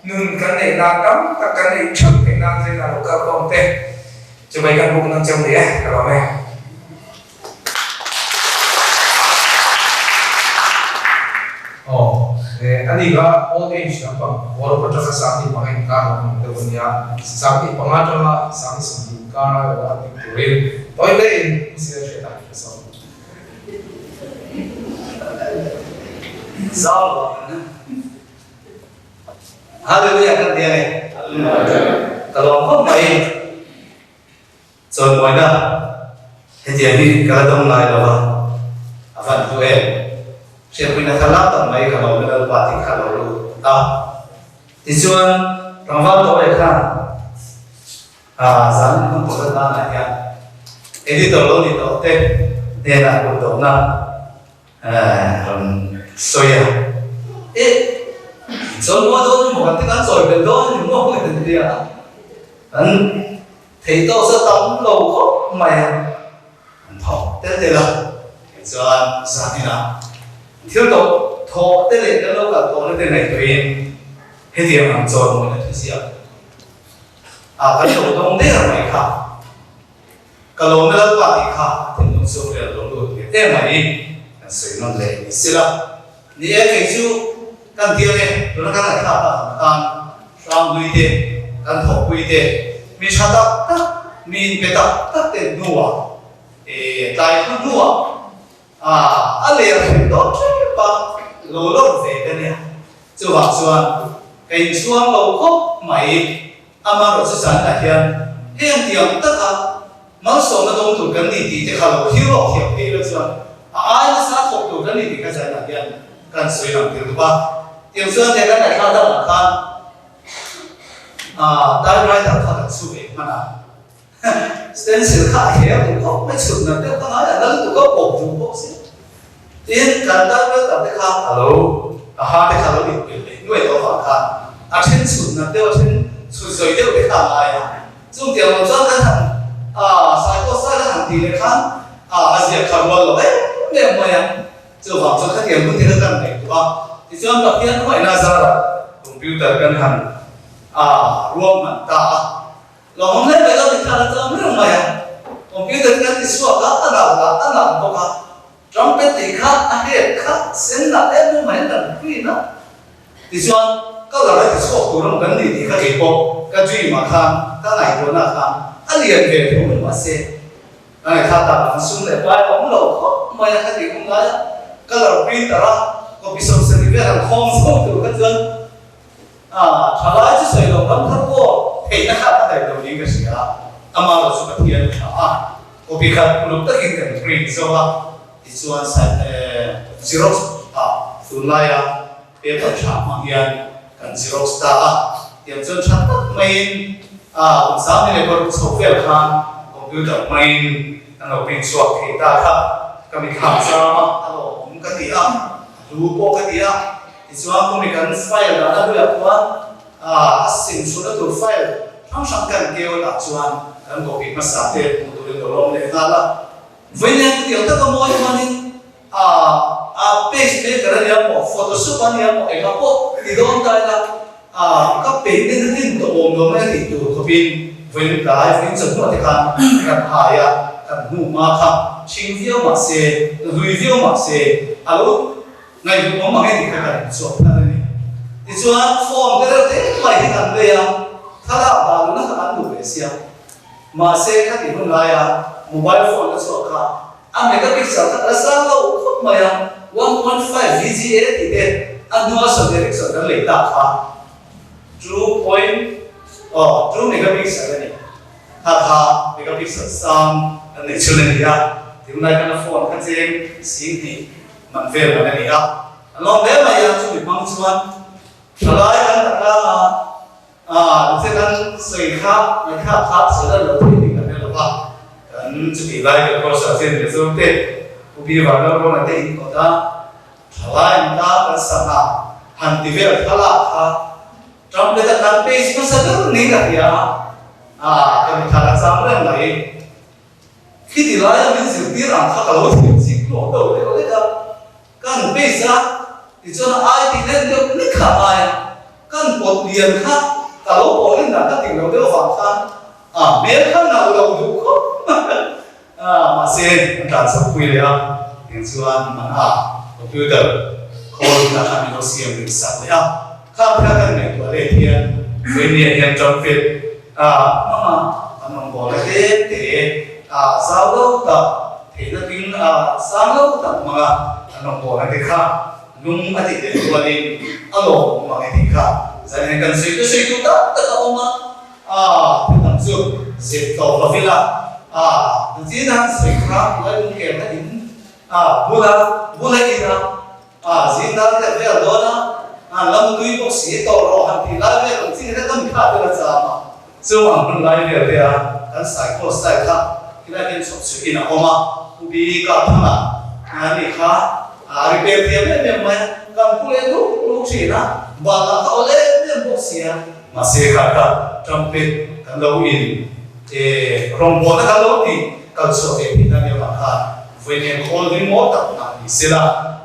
nương cái này là tắm ta cái này trước cái nào đây là một cái công tệ cho mấy cái bụng năng trong đấy các bạn mẹ anh đi ra old age là bằng hoặc là cho cái sáng thì bằng anh ta bằng cái vấn đề sáng thì bằng anh cho là sáng thì sáng thì cả là cái tuổi tối lên sẽ sẽ đạt được sao
Sao Hallelujah kan dia ni. Kalau kau mai so moi na dia ni kalau dong lai lah apa tu siapa nak kalah tak mai kalau kita parti kalau lu Tujuan ramai tu kan zaman pun boleh tak ya. Ini tolong ni tu dia nak betul nak soya. Semua tu bukan tekan soy betul, semua bukan dia. Thấy tôi sẽ tóm lâu khóc mày thọ thế thế là cho sao thì nào thiếu tổ thọ thế này cái lâu cả tổ thế này tùy hết tiền làm rồi một cái thứ gì cái tổ đông đấy là mày khá cái lâu nó là thì khá thì nó sẽ phải lâu lâu thế mày sử dụng để xí lắm你也可以就干爹嘞，如果干来看到干双规的，干头规的，没查到，没别到，的路啊，大路路啊，连很多这把路路在的呢，就话说，给双路口买，妈就是山那天，天点得啊，忙什么东西跟你地这卡路跳了跳飞了说，那啥头都跟你地个山那天。kan suy làm điều ba điều xưa thì cái này khá là khan đại loại là khá là suy về mà nào đến sự khá hiểu cũng có mấy sự là nếu có nói là nó tụi có bổ trụ bổ xí tiến cần đại loại là cái khá alo cái khá là điều người đó phải khá trên sự là tiêu trên sự soi tiêu cái khá là dùng tiểu một số cái thằng sai có sai cái thằng thì cái khá gì khá là rồi đấy mà cho vào cho các điểm cũng thế cần này đúng không? Thì cho đầu tiên phải là sao là computer cần hẳn rùm mà ta là hôm nay bây giờ thì ta là cho mấy mày computer cần thì suốt cả anh làm không cả trong cái gì khác hết khác xem là em mấy lần quy nữa thì cho các là cái suốt của nó cần thì các cái bộ cái gì mà khang cái này của nó khang anh liền về thì mình mà xem này ta tập xuống để bài ông lâu khó mày cái gì cũng nói kalau printer ko bisa sendiri kan konsol tu kan tuan kalau aja saya lakukan terko hanya kata dari dulu juga sih amal seperti yang ko bikin belum terkini print so isuan saya xerox tulaya paper sama yang kan xerox yang tuan catat main misalnya lebar software kan komputer main kalau print suap kita kami sama cái gì đủ bộ cái gì thì chúng ta không cần file là đã được qua sinh số đó từ file trong sáng cần kêu là chúng ta cần có cái massage để một đối tượng lòng để ra là với những cái điều tất cả mọi người nên page để cái này là một photoshop anh em một cái bộ thì đó tại là các page nên tin tổ ôm đó mới thì từ cái pin với cái với những cái cần hài cần ngủ mà khá review mà sẽ review mà sẽ alo ngày cũng có mà cái gì phải cần sửa ra đây thì cho form cái đó thế mày thì cần về thà là bảo nó không ăn đủ để xem mà sẽ các cái con lại mobile phone nó sửa cả anh này cái pixel thật là sao đâu không mày 1.5 VGA thì thế anh nói số này pixel nó lấy đạt ha 2 megapixel này ha cái cái sự sam này chưa lên đi à thì hôm nay cái phone cái gì xin thì mình về mà này à long bé mà giờ chúng mình mang chuan lại cái là thế nên xây khác những khác sẽ là đầu tiên cái này là gì chúng mình lại cái process này để giúp thế ubi vào đâu rồi thế có ta lại ta cái sản phẩm hành thì về cái là trong cái tập làm page nó sẽ rất nhiều cái gì cái mình thà là sao đấy này khi thì lại mình sử dụng rằng khác lâu thì mình chỉ lộ đầu đấy có đấy đâu cái page ra thì cho nó ai thì nên được nít khả ai cái một liền khác cả lâu bỏ lên là các tình đầu đều phản kháng miễn khác nào đầu đủ không mà xem mình sẽ quy lại tiếng Xuân mà computer call là làm nó xem được sẵn đấy khác theo cái này của lệ thiên với niệm hiện trong việc mà mình bỏ lại thế sao đâu tập thì nó tính sao đâu tập mà mình bỏ lại cái khác nung ở thì để qua đi alo mà cái gì khác giờ này cần suy tu tất cả ông mà thì làm sao dẹp tàu vào phía là chỉ là suy khác lại cũng kèm cái gì bula gì đó diễn ra cái việc đó làm tuy bốc sĩ tàu rồi hành thì lại về chỉ là tâm khác là sao mà chưa hoàn lại về đây cái sai có sai khác cái nàyเป็นสุดๆนะoma ubi ka thana ani kha repair thiam me me kam pule lu chi na bala ka ole me boxia ma se kha ka trumpet kan lo in rombo na ka lo ti kan so e ni na me ba kha when you call remote ta na ni sila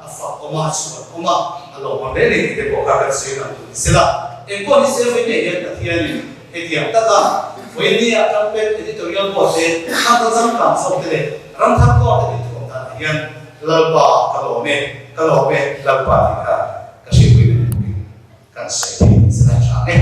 afa oma su oma alo ma le ni te ko ka se na sila e ko ni se when ni ya ta thian ni e thiam ta ka when ni a trumpet editorial board se ha ta sam kam so te ram thak ko te ni thong ta hian lalpa kalome lalpa ni ka ka shi wi ni kan se ni sila cha ne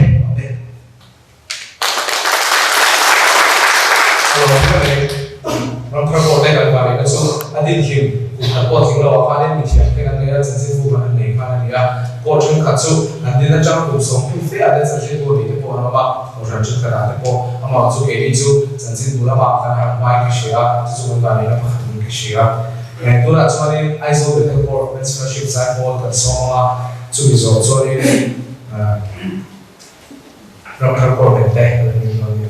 ram thak ko te kan ba ni so adin him ku ta ko thing lo ka den mi thiam ke kan ne chen chen bu ban nei ka ni ya ko chung kha chu an din na chang ku song pu fe a de sa je bo ni te ko na ba ko ran chu ka ra te ko ama chu ke ni chu chen chen bu la ba kan ha mai ki shia chu ban ba ni na pa ki shia and do that so ni I saw the core mentorship side ball kan so ma chu bi zo so ni ram thak ko te te ni no ni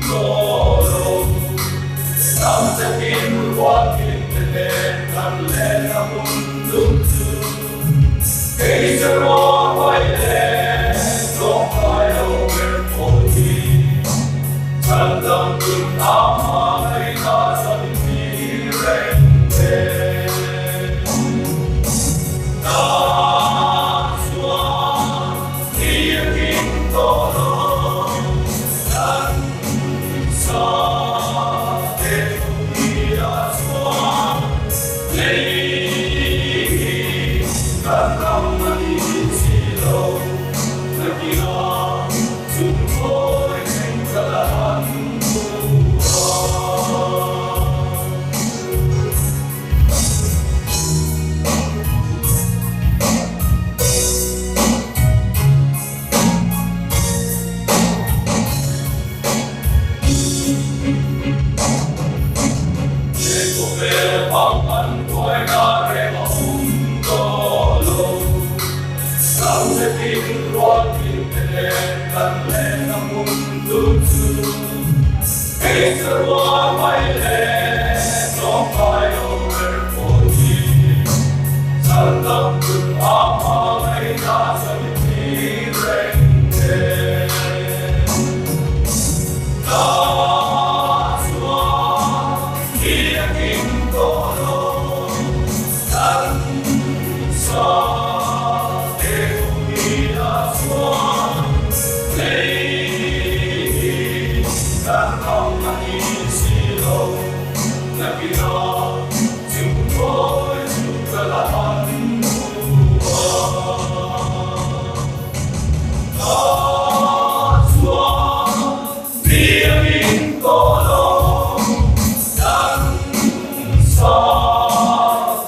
Lord, I'm taking walking the land, I'm letting up on the Hey, you're on my land, don't fly over for me. Tell them to come, I got some fear and pain. That's why here in Toro, and sa Elia swa, lei kantang manisilo, nagina sumpoy ng kalahan It's a war, my land, don't fly over for me. Sandang kun ama may nasa itirente. That's why iyakin todo ang sa eunilas mo. Ang manisilo na pinag-simpoy sa kalahan That's why niyaging tolong ng sa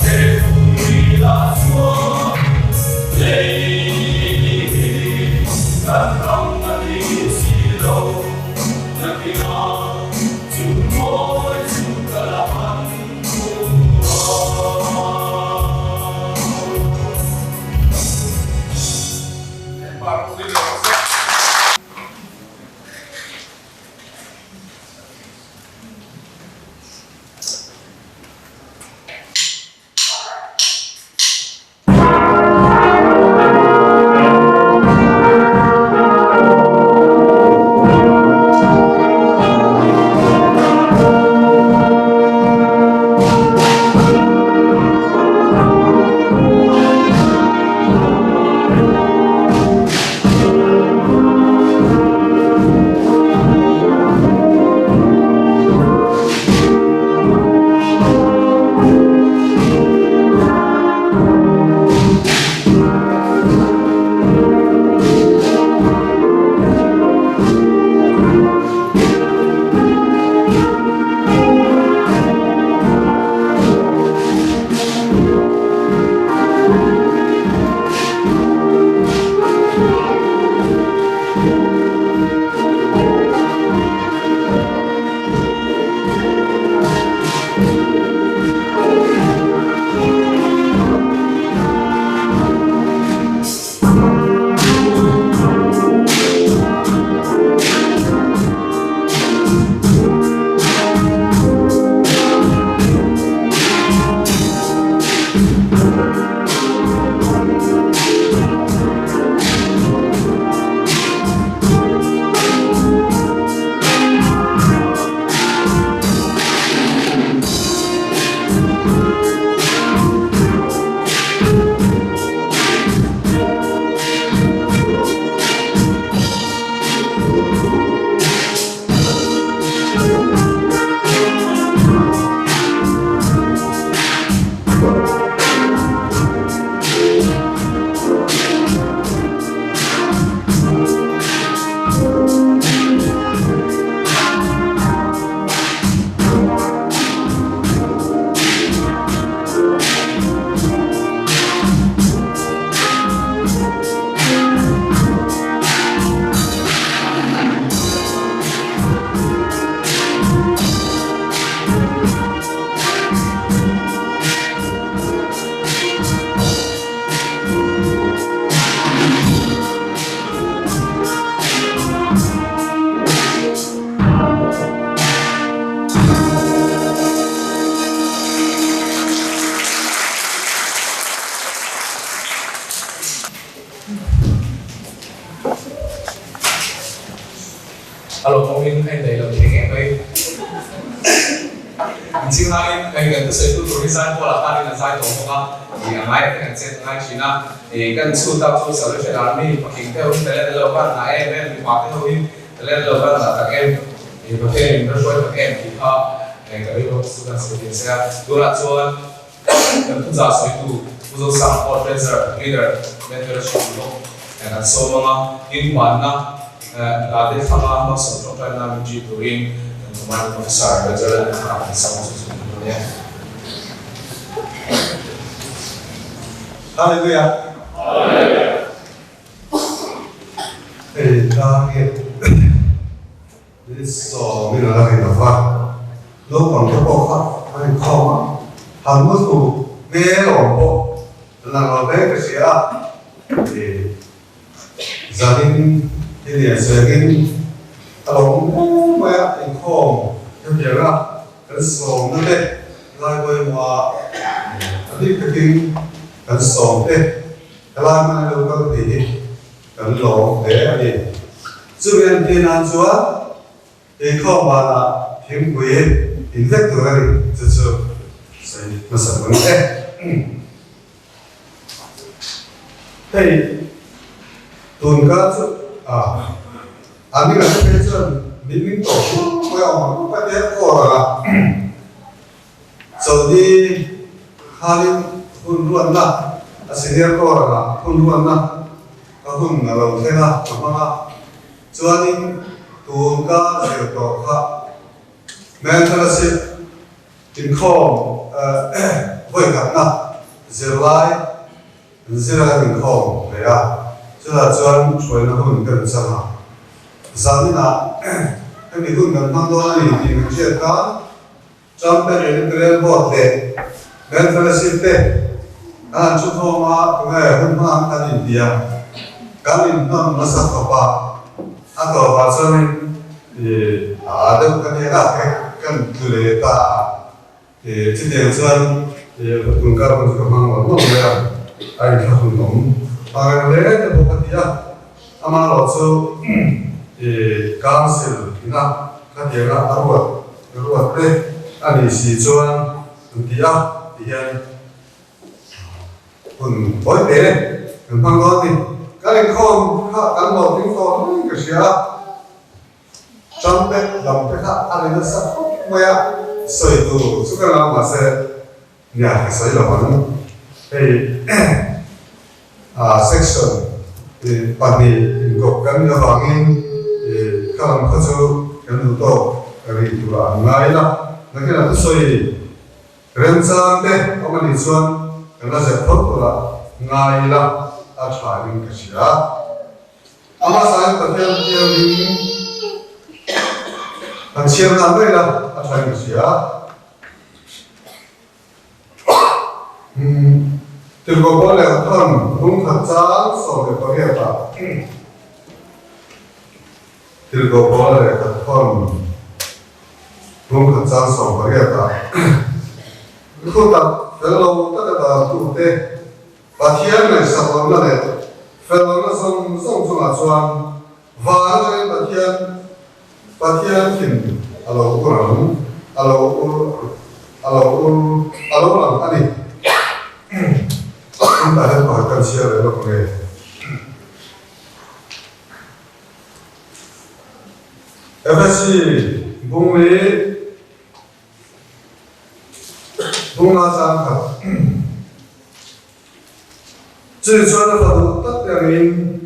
eunilas mo. Lady, ang manisilo na pinag-simpoy sa kalahan Parang ulit
alo mong in anh này là tiếng em ấy chính là anh gần tới sự tu design của là anh là design tổng hợp thì ngay anh sẽ ngay chỉ là thì cần sưu tập số solution là mình và kính theo thế là lâu hơn là em hoặc theo in thế là lâu hơn là các em thì có thể mình rất quen các em thì họ cái điều student sẽ tiến sẽ đối lại cho cần thu giả số tu tu do sang organizer leader mentorship lo and so on in one na là để phát triển nó sản xuất ra làm gì tụi in command officer và giờ là làm sao cho chúng nhé.
Hallelujah. Thì ta nghe so mình là cái nào vậy? Lúc còn có bộ khác hay không á? Hắn mới tụ nghe lòng bộ là nó bé cái gì á? Thì gia đình thì là sẽ cái lòng mẹ anh không cái gì á? Cái số nó đấy lại với mà đi cái cái số đấy cái lại mà đâu có gì cái lòng đấy là gì? Chú bên tiền ăn chúa thì không mà là thêm quý in rất nhiều cái chứ chứ sẽ nó sẽ vấn đề thì tuần cá chút anh ấy là cái chân mình tổ quay ông mà phải biết có là sau đi hai tuần luôn là senior có là tuần luôn là các tuần là lâu thế là đúng không cho nên tuần cá sẽ có khác mentorship in không với các na zilai in không vậy à cho là cho chuyện nó hơn cần sao hả sao thế nào cái việc hơn cần mang đồ này thì mình sẽ có trong cái này bột để mentorship để chụp hôm mà cái hôm mà anh India cái mình nó sắp vào atau bahasa ni ada bukan era kan kuleta jadi tuan tungkar untuk kemang orang ya ada pun nom agak leh bukan dia amal also council ina kan dia arwah deh ada si tuan dia pun boleh deh kemang orang ni cái con cán bộ tiếng con cái gì á trong cái lòng cái khác anh ấy nó sắp mấy á sợi tụ suốt cái nào mà sẽ nhà cái sợi là vẫn thì section thì bạn đi gộp cái như hoàng in thì các làm khó chú cái nụ tổ cái gì tụ là ngay đó nó cái là cái sợi rèn sang đấy ông anh đi xuân cái nó sẽ phốt tụ là ngay đó attraing cái gì đó, ama sáng tập theo mình, anh xem làm đây là attraing cái gì đó, từ có bao nhiêu thằng đúng thật sáng so với bao nhiêu ta, từ có bao nhiêu thằng đúng thật sáng so với bao nhiêu ta, không tập phải lâu tất cả tụ tế và thiên này sắp lắm là này phải lắm là xong là choan và nó cái và thiên thì alo cũng alo làm anh đi chúng ta hãy hỏi cần chia với mọi người FSC bung lý bung la sang thật chỉ cho nó phải được tất cả những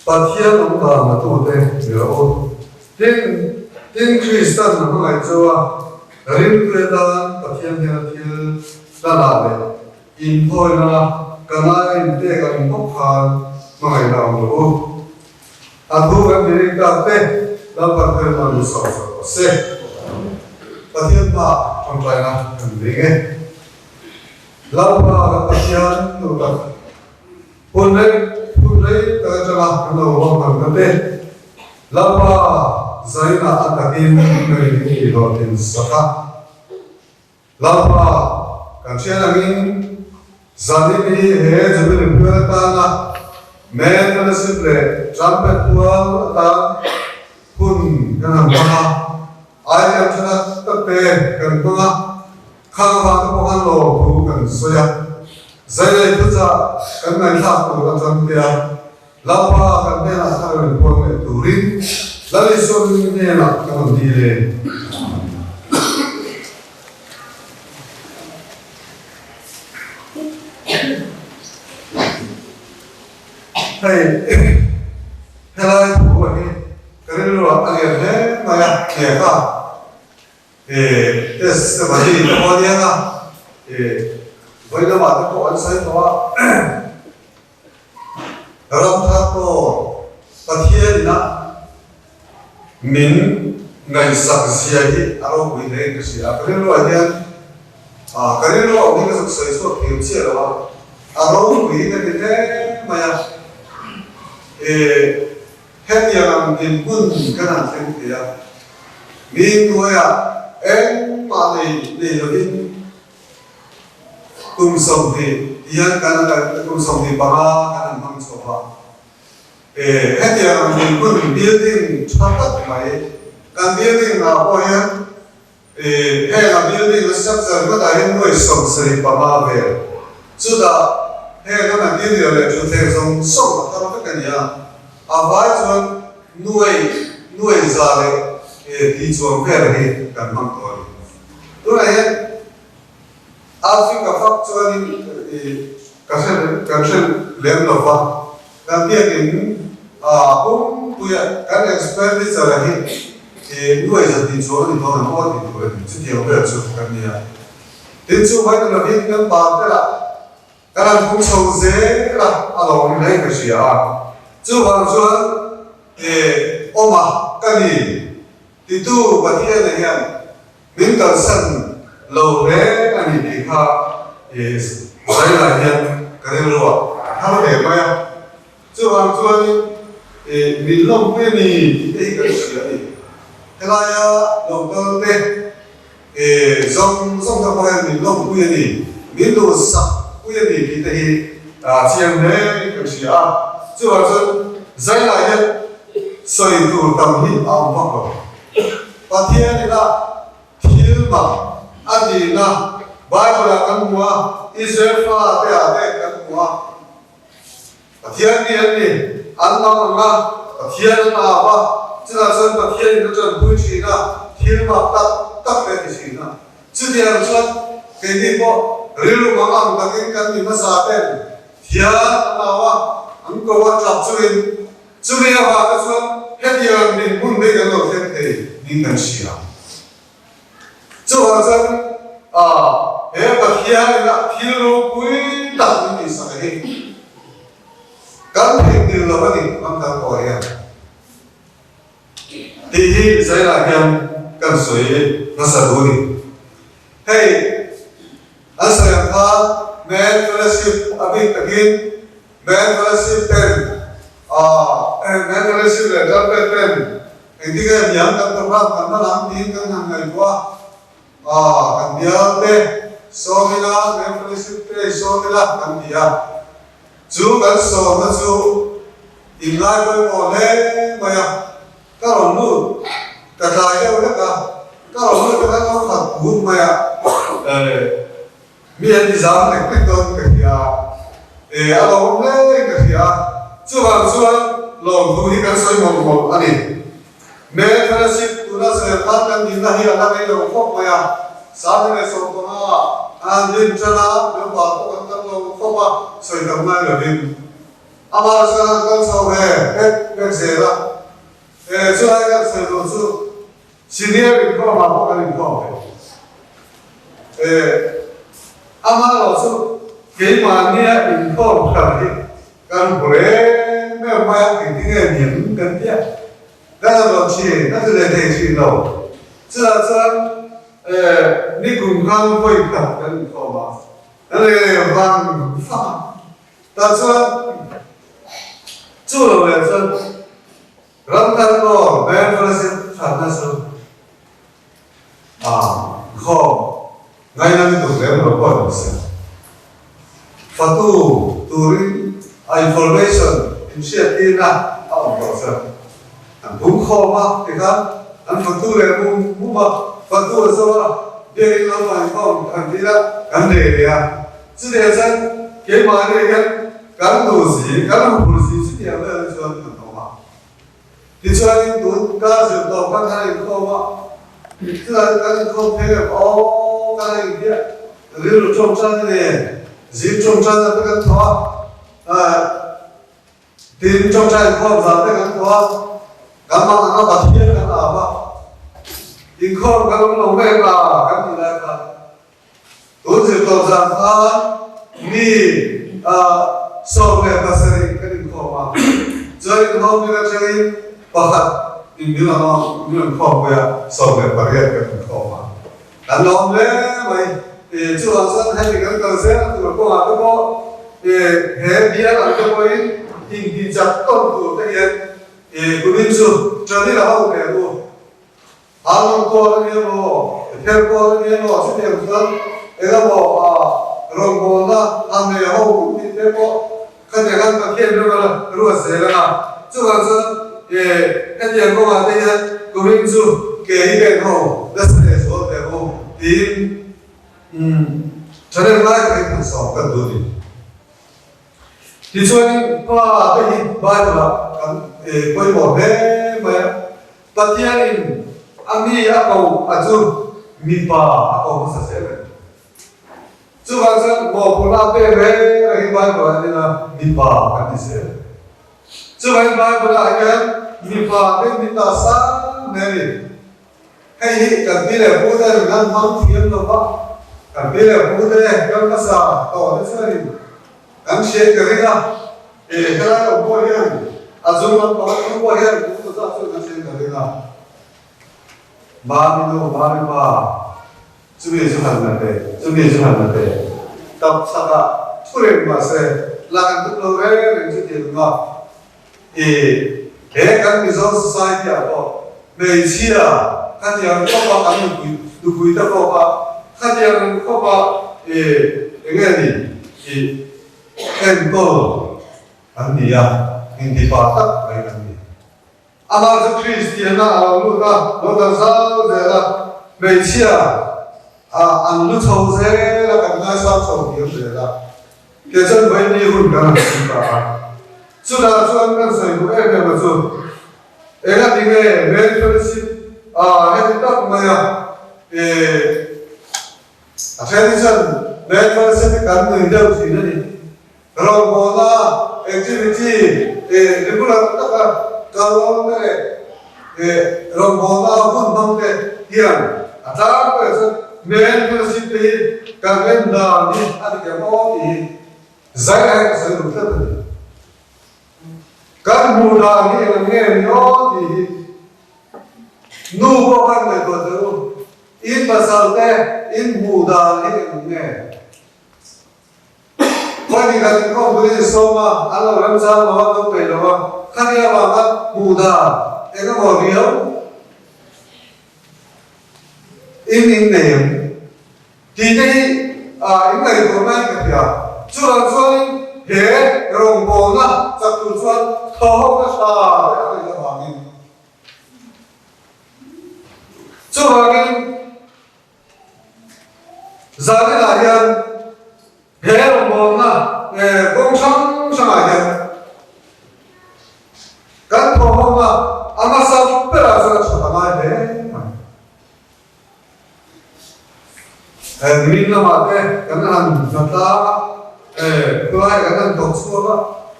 bản thiên ông ta mà tu thế nhớ ôn tin Christian nó không ai cho rin quê ta bản thiên ta làm đấy in thôi na cái này in thế cái in bốchan mà ngày nào nữa thu cái gì cả thế là bản thiên nó sầu sẽ bản thiên ta trong trái na cái gì nghe làm ba bản thiên nó pun lấy tới cho là cái đầu vào phần cái tên làm ba giấy là ăn đặc kim người đi vào tiền saka làm ba cái chuyện là mình gia đình đi hết rồi mình đưa ta là mẹ nó sẽ để chăm bếp tua ta pun
kan ham ha ai am chana tatte kan tunga khang ba to kan lo bu kan soya zai lai puja kan nai tha to kan jam dia lapa kan ne na thar ren pon le turin lali son ne na kan di le hey hello của anh cái đó là anh em thế mà ya kể cả cái sự mà gì nó có điên à với nó mà nó có anh say đó làm tháp đó bắt hiện na mình ngày sáng sớm đi alo buổi tối cái gì cái đó là điên cái đó là những cái sự sự thiếu chia đó alo buổi cái thế mà ya hết yang mình pun kena tentu ya, mình thôi à, em mà này rồi cùng sống thì yang kan là cùng sống thì ba kan mang số ba, hết yang mình pun building chắc tất mày, kan building nào có yang, hay là building nó sắp tới có đại người sống sẽ ba về, chứ đã hay là cái building là chủ thể sống ta nó cái gì à vai chuan nuôi ra đấy thì chuan về đấy cần mang thôi lúc này Africa phát chuan cái lên đầu vào cái tiền cũng bây giờ cái expenditure là thì nuôi ra thì chuan thì thôi nó thì thôi chứ nhiều về chuan cái gì à đến chuan phải là việc cái bạc cái là cái là cũng sâu dễ là along này cái gì à chú hoàng xuân oma cái gì thì tu và thiên này hiện mình cần sân lâu thế cái gì thì ha vậy là hiện cái này rồi hắn để mà chú hoàng xuân mình lòng quên đi cái gì thế là lòng cơ tê dòng thằng bạn mình lòng quên đi mình đồ sắc quên đi thì thấy chiang đấy cái gì à chú bảo rằng giải lại hết soi tu tâm hít áo mặc rồi và thiên này là thiên mà anh đi là Bible là căn mua Israel pha thế à thế căn mua và thiên này anh mang mà thiên là và chứ là chân và thiên nó chân vui gì là thiên mà tắt cái gì nữa chứ thì làm sao cái gì bộ riêng mà ăn cái căn gì mà sao thế thiên là anh có quan trọng cho nên là cái chuyện hết giờ mình muốn biết cái nào thế thì mình cần sửa cho nên hết cái kia là thiếu quý đặc biệt sao cái cái điều là cái gì anh ta gọi là thì sẽ là cái cần suy nó sẽ đúng hey anh sẽ làm man fellowship abik again man fellowship 10 man fellowship là rất là 10 thì cái điểm các tập hợp cần nó làm tin các hàng ngày qua cần nhớ thế số mình là man fellowship thế số mình là cần gì à chú cần số nó chú in lại với một thế mà các bạn nu cả lại đâu đó cả các bạn nu các nó thật buồn mà miền đi giảm này cái con cái gì à lâu nay cái gì à chú bạn chú lòng tôi đi cái soi một anh ấy mẹ phải ship tôi đã sẽ phát cái gì là hiện tại bây giờ không mà sáng nay số của nó anh đi cho nó nếu mà có cái lâu không mà soi tầm này là đi ama sẽ con sau về cái gì đó chú ai cái soi đồ chú xin đi mình có mà có cái mình có ama lo su cái mà nghe mình có phải cái bữa ngày mai thì cái ngày niệm cái gì cái là chỉ cái là để chỉ đâu chứ là đi cùng con với tập cái có mà cái này vàng phẳng ta chú là làm cái đó bé phải sẽ phản là không ngay năm itu saya melakukan saya. Fatu turin information initiative na awak saya. Bung khoma kita anh phật tu là mu mà phật tu là sao để nó phải không anh đi đó anh để à chứ để sao cái mà này cái đồ gì cái đồ gì chứ để là cho anh không mà thì cho anh tu cả sự đó các thầy không mà chứ là cái không thấy là cái này kia rồi trong trang này gì trong trang là cái thọ tin trong trang không phải cái thọ cảm ơn nó bật thiết cái nào mà in không cái lòng mê mà cái gì lại mà tôi chỉ có rằng ni so về bác sĩ cái gì không mà rồi không biết là chơi bác in như là không về so về bác sĩ cái gì không mà anh lòng mê vậy thì chú học sinh hay thì cái câu sẽ tụi cô học cái cô thì hệ bia là cái cô ấy thì chặt con của cái gì thì cô biết chưa cho nên là học cái cô anh cô cái gì cô theo cô cái gì cô sẽ điểm phân cái đó cô rồi cô là anh này học cũng biết thế cô cái này cái kia nó là rồi sẽ là chú học sinh thì cái gì cô học cái gì cô biết chưa cái cái cô đó sẽ số cái cô thì cho nên là cái thằng sáu cần đối đi thì cho nên qua cái gì bài là quay bỏ hết mà tất nhiên anh đi à cầu à chú mi pa à cầu nó sẽ lên chú bạn sẽ bỏ bộ la về cái bài của anh là mi pa cái gì sẽ chú bạn bài của anh là mi pa cái mi ta sáng này hay cái gì là bố đây là mang phiền đâu mà cái gì là bố đây cái nó sao to nó sẽ đi anh sẽ cái gì đó cái đó là bố hiền azul man có bố hiền cũng có sao cái gì cái đó ba mươi ba chuẩn bị cho hành này tập sao cả thu lên mà sẽ làm được lâu đấy mình sẽ tiền mà thì cái cái society à có mấy chi à cái gì anh có bao nhiêu đủ quý đó có cái gì anh có bao cái gì thì em có anh đi à anh đi bắt tất cái anh đi ama cho Christian na lu ta lo ta sao thế là mấy chi à anh lu thâu thế là cái này sao thâu nhiều thế là cái chân vậy đi hùn cả là chúng ta cho anh cái sự của em mà cho em là đi về fellowship hết tất mà tradition fellowship cái người đâu gì nữa đi rồi có là activity regular tất cả kalau này rồi có là hôn mong cái hiền ta cái sự fellowship thì cái bên đó đi ăn cái món thì giải hay cái sự được thật cái mùa đó thì là nghe nó thì nu có văn người có thứ in pasal te in muda ni nghe coi như cái con người số mà anh là làm sao mà nó phải là khác nhau mà cái muda cái nó còn nhiều in niệm thì cái những người của mình cái gì chú làm sao hệ rồng bồn á chắc chú chuan thâu cái sao cái là hoàng in chú hoàng in giờ cái là hiện hệ rồng bồn á công sáng sáng lại hiện cái thâu mà anh sao bây giờ sao cho thằng ai thế mình làm cái hàng người ta tôi cái hàng độc suốt á,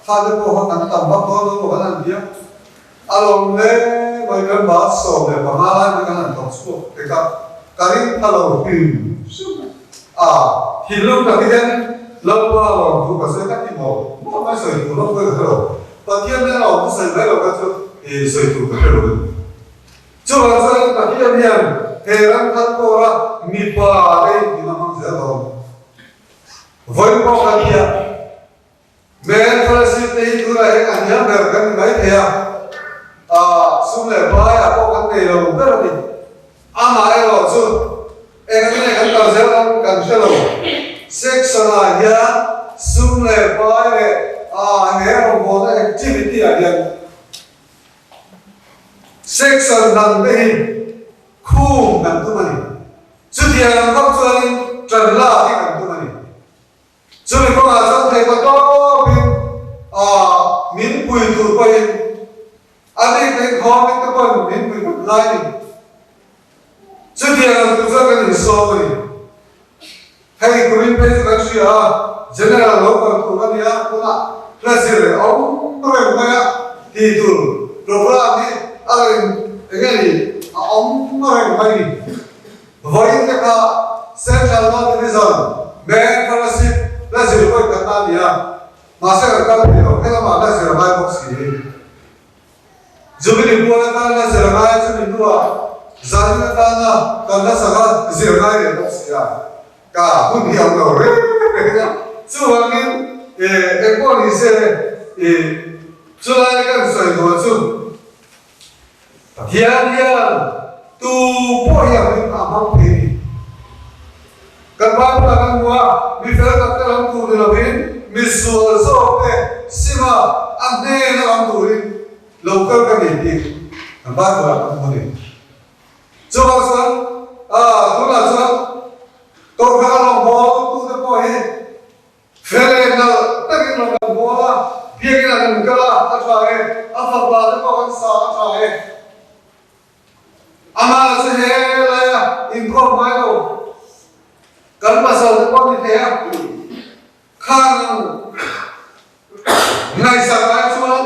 hai đứa cô hàng tầm bắc đó nó có hàng gì á, along đấy mấy cái bát sổ để mà mai cái hàng độc suốt, cái ta lâu thì lúc đó cái lâu qua rồi tôi có sẽ cắt đi một, mấy sợi tôi nó có thể rồi, và thiên nhiên là nó sợi đấy là cái thì sợi tôi có thể rồi, cho nên là cái thiên nhiên hệ răng thân cô ra mi pa đây thì nó mang dễ rồi với cô cái kia men fellowship thì tôi lại anh nhớ về cái mấy thầy xung lệ bài cô cái này là rất là gì mà em rồi chứ em cái này cái tờ dễ lắm cần sẽ rồi section là nhá xung lệ bài này nghe một bộ cái activity là gì section là cái khu gần tu mani chú thiền không cho nên trần la thì gần tu mani chú mình có mà trong thầy có to bên miếng bùi tù quay anh ấy thấy khó với các con miếng bùi một lai đi chú thiền tu cho cái gì sâu đi hay của mình bây giờ cái gì general local tu cái gì cũng là là ông tôi nói thì tu program đi cái gì ông nói cái gì với cái central organization main fellowship là gì vậy cái ta đi mà sẽ cái gì đó cái mà là gì vậy box gì जो भी निपुण का ना जरगाय जो निपुआ जाने का ना करना सगा जरगाय है तो सिया का कुछ भी हम लोग जो हमें एक और इसे जो लाने का सोई दो जो dia tu poya min amam phiri karban lagan wa mi fer ka ram tu de labin mi sual so pe sima ande na ram tu ri local ka ni ti karban la ka ni so ba san tu la san to ka long bo tu de po he fele na ta ki long bo la pia ki na ka la atwa he afa ba de ko sa atwa he ama se hele in ko mai lo kan pa sa ko ni the khang ngai sa ga chuan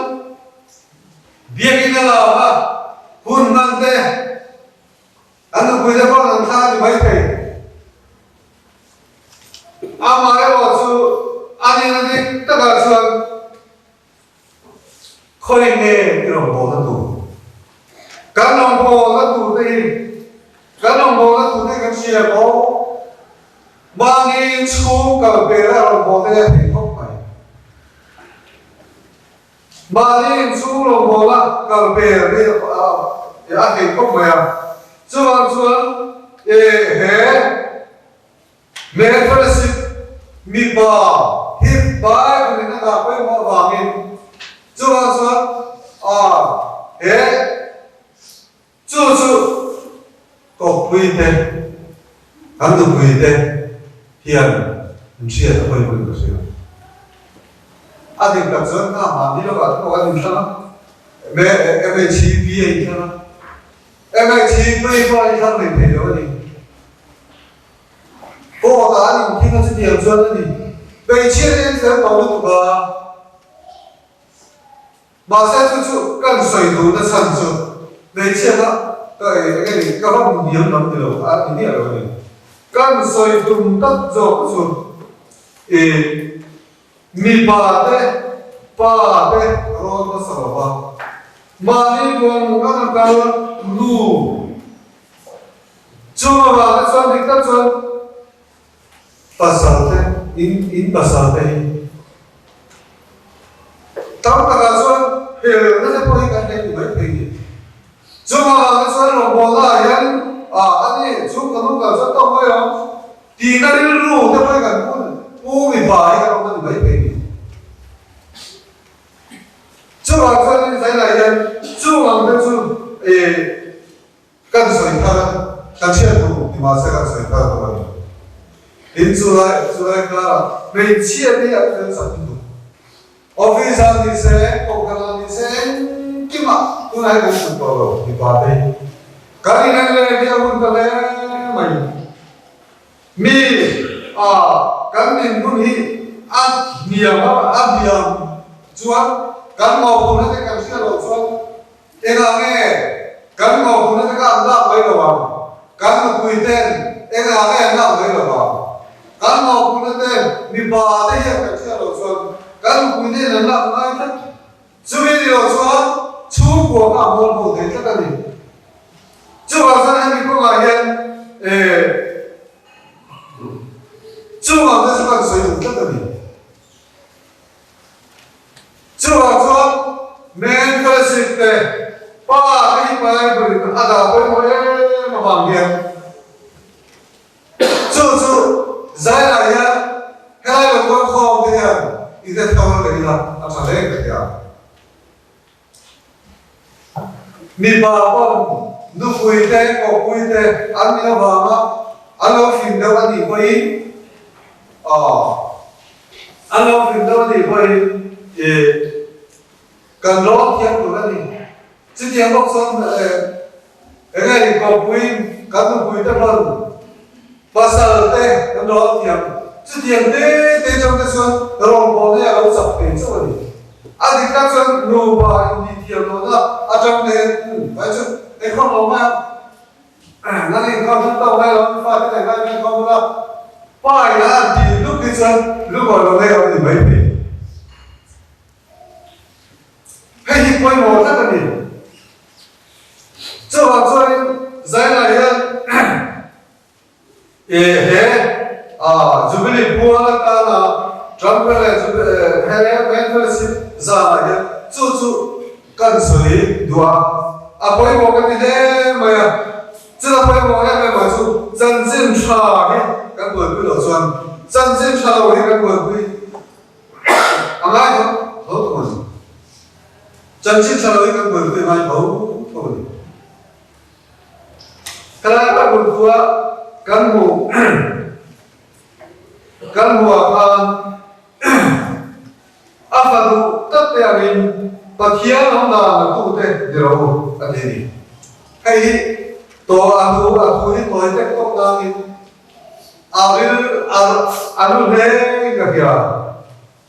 bia ki na la ba hun man te an ku de ko nan tha ni mai pe ama ai lo chu ani na ni ta ga chuan khoi ne ro bo na tu cái nông bò cái tủ thì cái nông bò cái tủ thì cái gì là có bao nhiêu số cả bề ra nông bò thì thành không phải bao nhiêu số nông bò là cả bề thì thành không phải cho bạn xuống hè mẹ phải xịt mi bà hít bài của mình là phải mua vàng in cho bạn xuống hè chú có quy tế hắn được quy tế hiền chia cho tôi mình được chưa anh định đặt dẫn mà đi đâu cả có anh định sao mẹ em ấy chi phí ấy sao em ấy chi phí qua đi sao mình thấy đâu đi cô cả anh khi nó sẽ điểm dẫn đi bây chia đến sẽ bảo được mà sẽ chú cần sợi đủ nó sẵn sàng để chia đó cái này các bạn điểm lắm từ đầu ý nghĩa rồi căn soi tum tất dọc xuống mi ba te rồi có sao ba mà đi đường các bạn lu cho mà cái xuân thì các xuân pasal te in pasal te tao ta cái xuân hiểu nó sẽ có cái này của mấy cái chúng ta sẽ làm bộ là hiện anh ấy chúng ta lúc nào sẽ tao mới không thì cái này luôn thế phải cần cũng bị bài cái đó mình mấy cái chúng ta sẽ thấy là hiện chúng ta sẽ cần soi thara cần chia đủ thì mà sẽ cần soi thara các bạn đến July là mình chia đi ở trên sản phẩm office thì sẽ công ty thì sẽ kim ạ tôi nói cái sự bảo thì vào đây cái này là cái ông ta lấy mi cái mình cũng hi ăn nhiều chuan cái màu của nó sẽ càng xia lộ chuan thế là nghe cái màu của nó sẽ càng đậm mấy đầu vào cái mà quỳ tên thế là nghe đậm mấy đầu vào cái màu của nó tên mi bà thế hiện càng xia lộ chuan cái mà quỳ tên là đậm ngay thế chú biết điều chuan chú của cả môn bộ thế chắc là gì chú bảo sao em có là hiện chú bảo sao các sử dụng chắc là gì chú bảo sao men phải xịt tệ ba cái bài bởi ada bởi mỗi mà bằng hiện chú giải lại nhá hai là con kho thế nhá ý thế theo nó là anh phải lấy cái gì mi ba con nu pui te ko pui te an ni wa ma an lo phim đâu anh đi quay anh lo phim đâu anh đi quay cần lo thiệt của anh đi chứ thiệt bốc son cái này có pui các tu pui te phân ba sa te cần lo thiệt chứ thiệt te trong cái xuân rồi bỏ đi ở sập tiền cho anh đi anh đi các xuân nu ba đi thiệt rồi đó ở trong này phải chứ cái không lo mà nó thì con chúng tao đây nó pha cái này đây con nó phải là thì lúc đi chân lúc gọi nó đây thì mấy tỷ hay thì quay một rất là nhiều cho bạn chơi giải này jubilee bua ta là Trump là jubilee membership ra là chú cần xử lý đùa quay một cái gì mà这个规模要不要满足真正差的跟本地的算，真正差的我跟本地，来头头问题，真正差的跟本地来头问题。Kalau berdua kamu akan apa tu tapi yang bagian orang tu teh jauh tadi. Hai to aku ni to tek tok nangin alu le gaya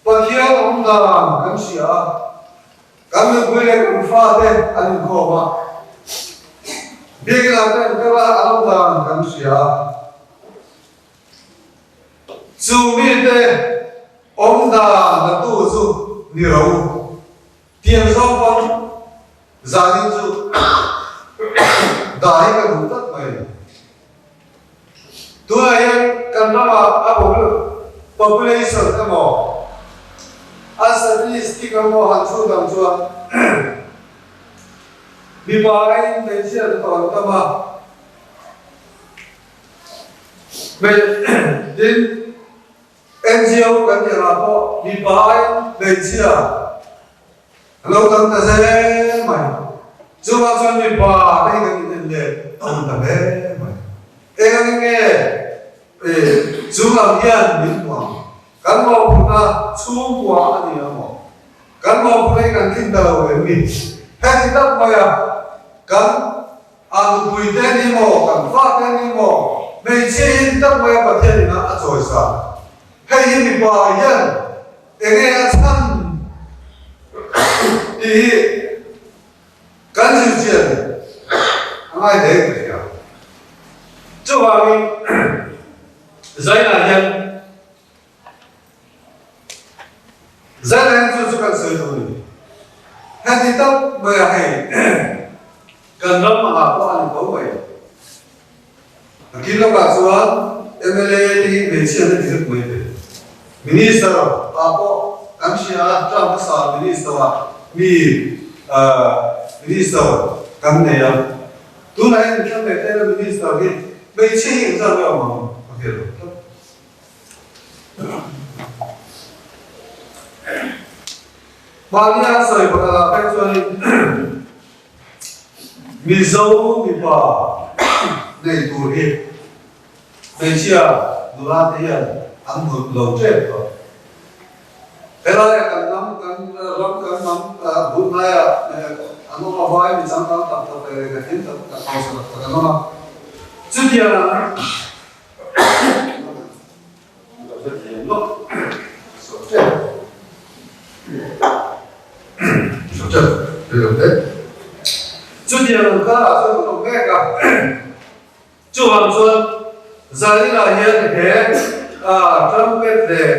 pakia onda kan sia kami boleh kufa de alu koma biar kita kala onda kan sia sumi de onda na tu su ni rau tiang sau pon zanin su đại cái đủ tất này tôi em cần nó mà population cái mỏ statistic cái mỏ hàng số đồng chuan bị bài đến chuyện toàn tâm mà về đến NGO cần gì là có bị bài đến chuyện lâu tâm ta sẽ mày chú bác cho mình bà đây cái để tổng tập đấy mà em nghe chú làm yên mình mà cán bộ chúng ta chú quá gì mà cán bộ đây cần tin đầu về mình hết thì tất bây giờ cán ăn bùi tên đi mò cán phát tên đi mò mình chỉ tất bây giờ thiên thì nó rồi sao hay như mình bà yên em nghe thân thì干净些的，爱得不了。这方面，人就是干谁做的，还得到没有嘿，跟他们啊不按口味。今天把说 MLA 的每次的就是没的，Minister 不，当时啊，这不少 Minister 啊，你Minister 咁你啊，都来你看每天的 Minister 嘅，每次影上要嘛 ，OK 咯。馬里亞水不啦，睇住咪收咪把你做嘅，每次啊，ดูแล啲人อันหมดลงเจ็บก็เวลากันน้ำบุญนายอันนู้นมาไว้มีสังกัดตัดไปกันทิ้งตัดเอาสลับกันมาจุดเดียวนะจุดเดียวลูกสุดเจ็บเดี๋ยวเด็กจุดเดียวก็ส่วนตรงแม่กับจุดวันส่วนใจเราเห็นเห็นทำเป็นเด็ก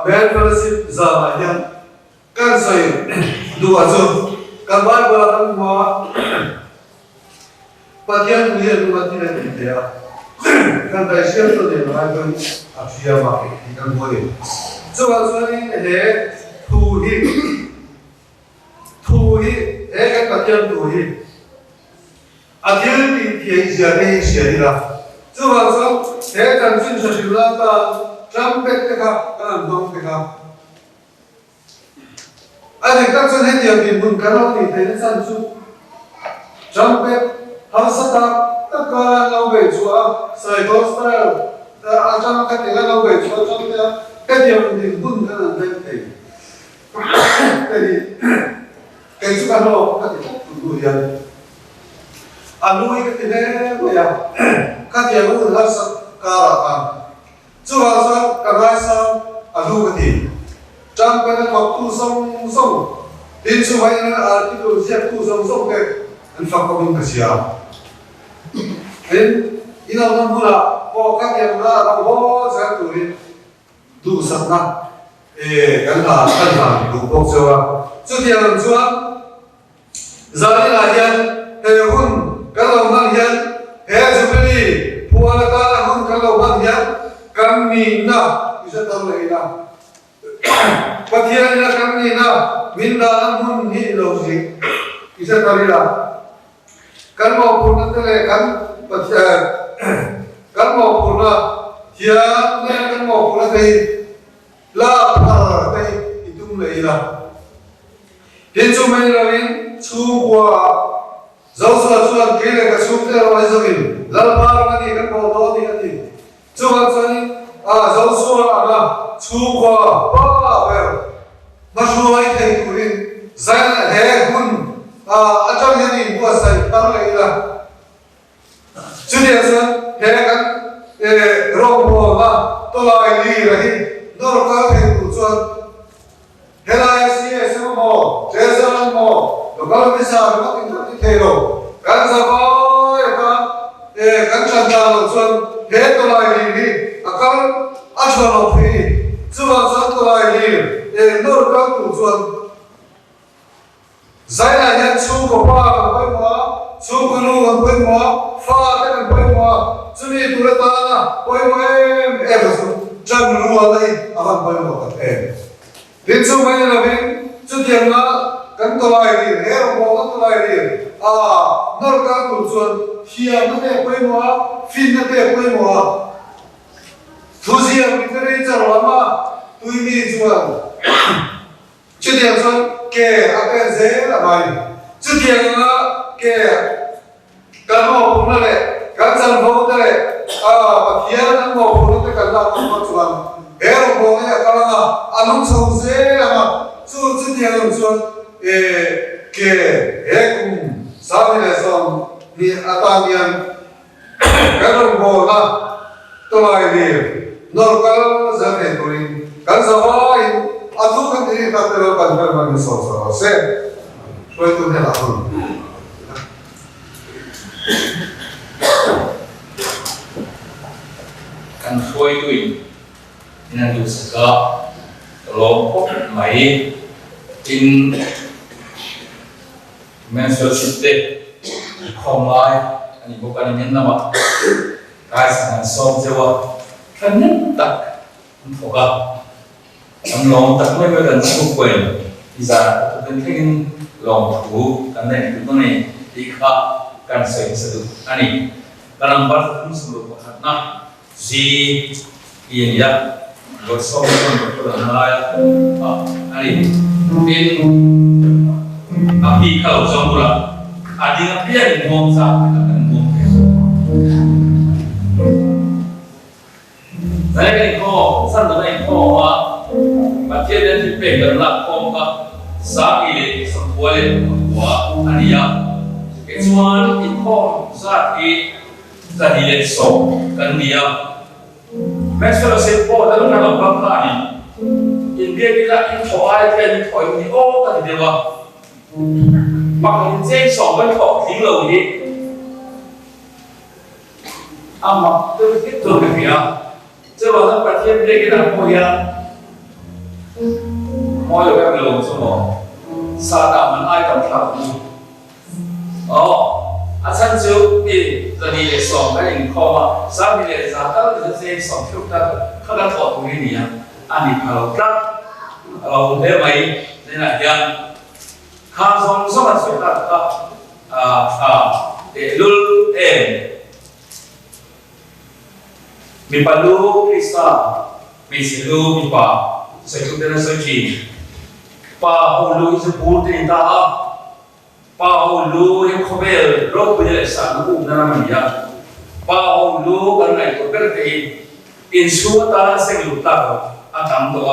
แบนเฟอร์ซิปจะมาเห็นกันใส่ดูว่าจุดกันบ้านเราต้องมาปฏิญาณมือรู้ว่าที่ไหนเดียวกันได้เชื่อตัวเดียวมาเป็นอาชีพมาที่กันบ่อยจุดวันส่วนนี้เห็นผู้ที่เอ๊ะกันปฏิญาณผู้ที่อาทิตย์ที่เที่ยงเสียได้เสียดีละจุดวันส่วนเอ๊ะกันสิ้นสุดแล้วก็จำเป็นนะครับกันต้องนะครับอันนี้ก็จะเห็นอย่างเป็นบุญกันเราที่เป็นสั้นสุดจำเป็น hal sata tất cả lâu về chúa sợi tốt style ở trong cái tiếng lâu về chúa trong cái điều thì bún cái là đây thì cái chúng ta lo cái thì không đủ hiện nuôi cái thì này bây giờ cái thì cũng là sắc cả là chúa sao cái này sao nuôi cái thì trong cái này học tu song song đến chú vậy là tu xếp tu song song cái anh phát có những cái gì à đến ina năm bữa là có các em là đang có sáng tuổi đủ sắc na cái là đủ bốc cho chút tiền làm chúa giờ đi là hiện hệ hun cái lòng mang hiện hệ jubilee phù hợp là hun cái lòng mang hiện cam min na bisa tahu lagi na Patihan na kami na minda ang hun hi logic bisa tahu lah kan mau pun nanti kan mau pun hian kan mau pun nanti la nanti itu mulai lah hiện chung mình là mình chu qua giáo sư là chu làm cái này cái chu cái là ai mình là ba cái gì cái bao đó thì cái gì chu làm sao giáo sư là chu qua ba về mà chu ai thấy của mình giải là hệ hun ở trong cái gì mua sai tăng lại là chứ thì sao hệ cái rong bò là tôi lại đi rồi nó có thể của chuan hệ là gì sao mà thế sao mà nó có cái sao nó có cái thế đâu cái sao cái chân ta chuan hệ tôi lại đi cái cho nó phi chứ mà sao tôi lại đi nó có của chuan giải là nhận chú của ba còn quay hóa chú của nu còn quay hóa pha cái còn quay hóa chú đi tụi ta quay hóa em là chân nu ở đây còn quay hóa các em đến chú mấy là bên chú tiền là cắn tôi lại đi hè rồi bỏ tôi lại đi nó có của chuan hiền nó để quay hóa phin nó để quay hóa thu gì mình cái này chả lo mà tôi đi chuan chú tiền chuan cái cái dễ là mày chứ tiền là cái mỏ cũng là đấy cái chân phố đấy và kia nó mỏ cũng là cái là nó chuẩn bé nó mỏ này cái là anh sâu dễ mà chứ tiền là chuẩn cái cũng sao này xong thì ta miền cái nó mỏ là tôi lại đi nó cái giờ này tôi cái sao Atu kan ini tak terlalu banyak soal saya, so itu ni lah pun.
Kan suai tu ini tu segala kelompok mai in mensualisasi komai ini bukan ini nama kaisan som Jawa kan tak untuk anh lòng tận mấy cái lần xung quanh thì giờ tôi thấy lòng thủ cái này chúng này đi khá cần xây dựng anh ấy cái làm bắt cũng sử dụng một na gì yên ya rồi sau đó tôi làm lại anh ấy bên api kalau trong bulan ada yang dia ngomong sama dengan ngomong saya kan kau sana kan kau mà thiên đến thì về gần là không có sáng ý sắp quay của anh em cái chuan ít con ra thì ra đi lên sổ cần đi à mấy số là sẽ bỏ ra lúc nào làm băng cả đi in kia cái là in thổi ai thì in thổi thì ô cái gì vậy mặc in dây sổ với thổi tiếng lầu đi mà tôi tiếp tục cái gì à chứ mà nó bật thiên đây cái là mồi à mọi người các lồng số một sa đà mình ai cầm thảo đi chân chú đi giờ đi để sống cái hình kho mà sao đi để giá các cái dây sống chụp ta các cái thọ của cái gì anh đi vào các thế mấy nên là hiện khang sống rất là sôi ta để luôn em mình phải lưu Krista mình sẽ lưu mình bảo sẽ chụp tên là sợi chỉ và hồ lưu sẽ bù tiền ta và Paulo yang khobel roh punya sa lu na man ya Paulo kan ngai ko berarti insua ta sing lu ta atam to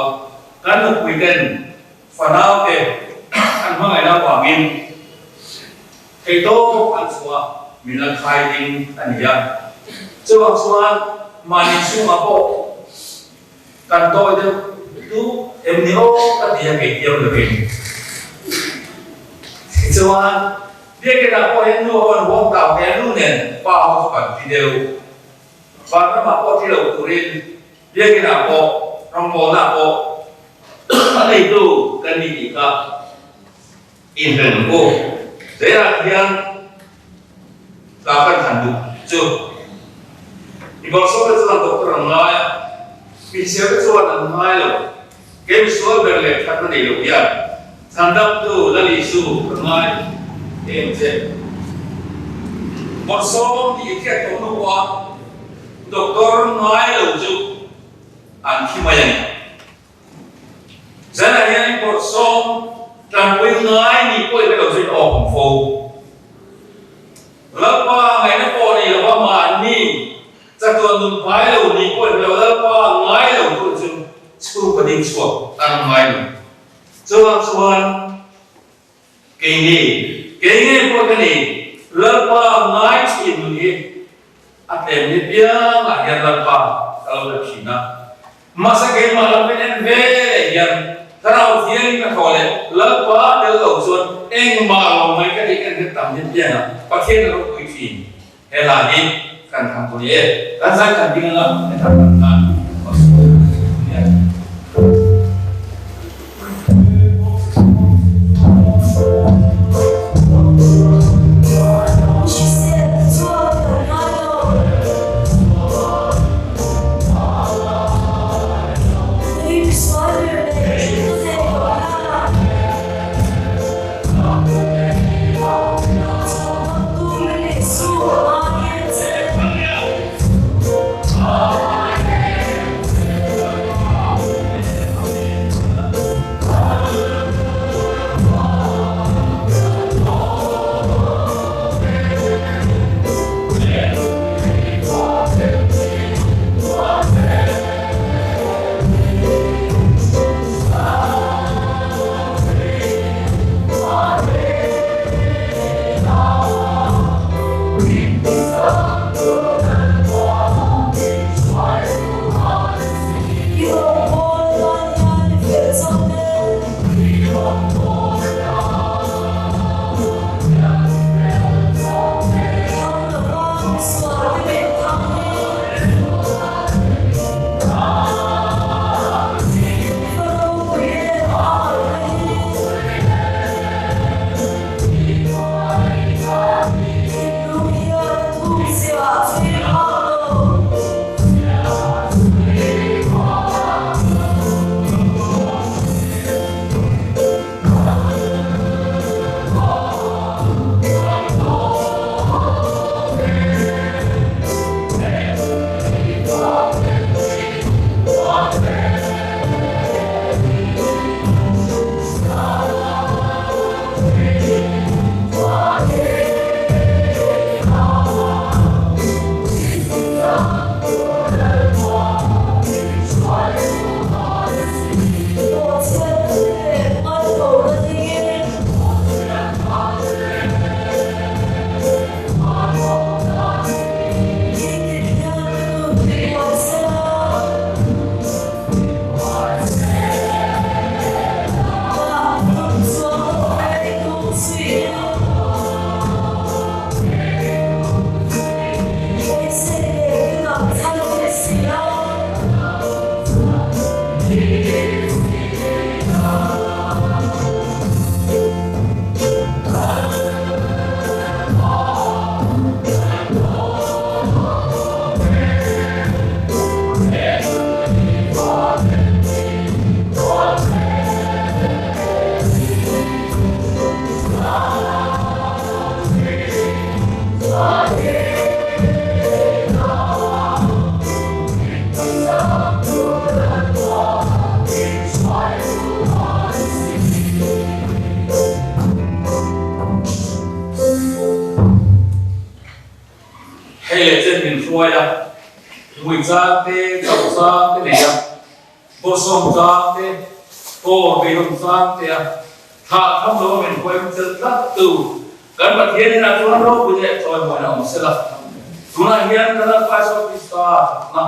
kan weekend fanau ke an mangai na wangin itu an suwa milan khai an ya coba suan manisu apa kan to itu emnio kan dia ke dia lebih Cuman dia kena poin tu orang buat tahu yang lu ni paham sepat video. Bahkan apa tidak turin dia kena apa rombol apa ada itu kan ditika info. Saya yang lakukan handuk. Cuh. Ibu sobat sedang dokter mengai, bisa kesuatan mengai lo. Game soal berlek karena di luar. Sandap tu lagi isu ramai MJ. Bosom di ikat tonu wa doktor ngai ujuk anki mayang. Saya yang bosom dan pun ngai ni pun ada ujuk orang fo. Lepas ngai nak pun ni lepas mani. Satu orang pai lo ni pun lepas ngai lo ujuk sepuluh peding suap tanam ngai lo. Soal kini pun kini lepas naik ini atem ni dia akhir lepas kalau dah Cina masa kini malam ini yang terau dia ni kalau lepas dia usun malam mereka ikan ketam dia pakai nak kuih lagi kan kamu dia kan saya kan tinggal kan lệ trên miền xuôi à mùi ra tê chậu ra tê này à bố sông ra tê cô bị hồng ra tê à thà không đâu mình quay mình rất rất từ cái mặt hiện là chúng nó bây giờ rồi mọi người sẽ là chúng ta hiện là phải so pista na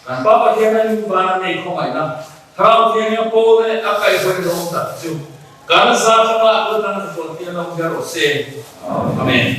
kan papa hiện là những bạn này không phải na thao hiện là cô này ác cái phần đó thật chứ kan sa cho là chúng ta phải tiền ông ra rồi xe amen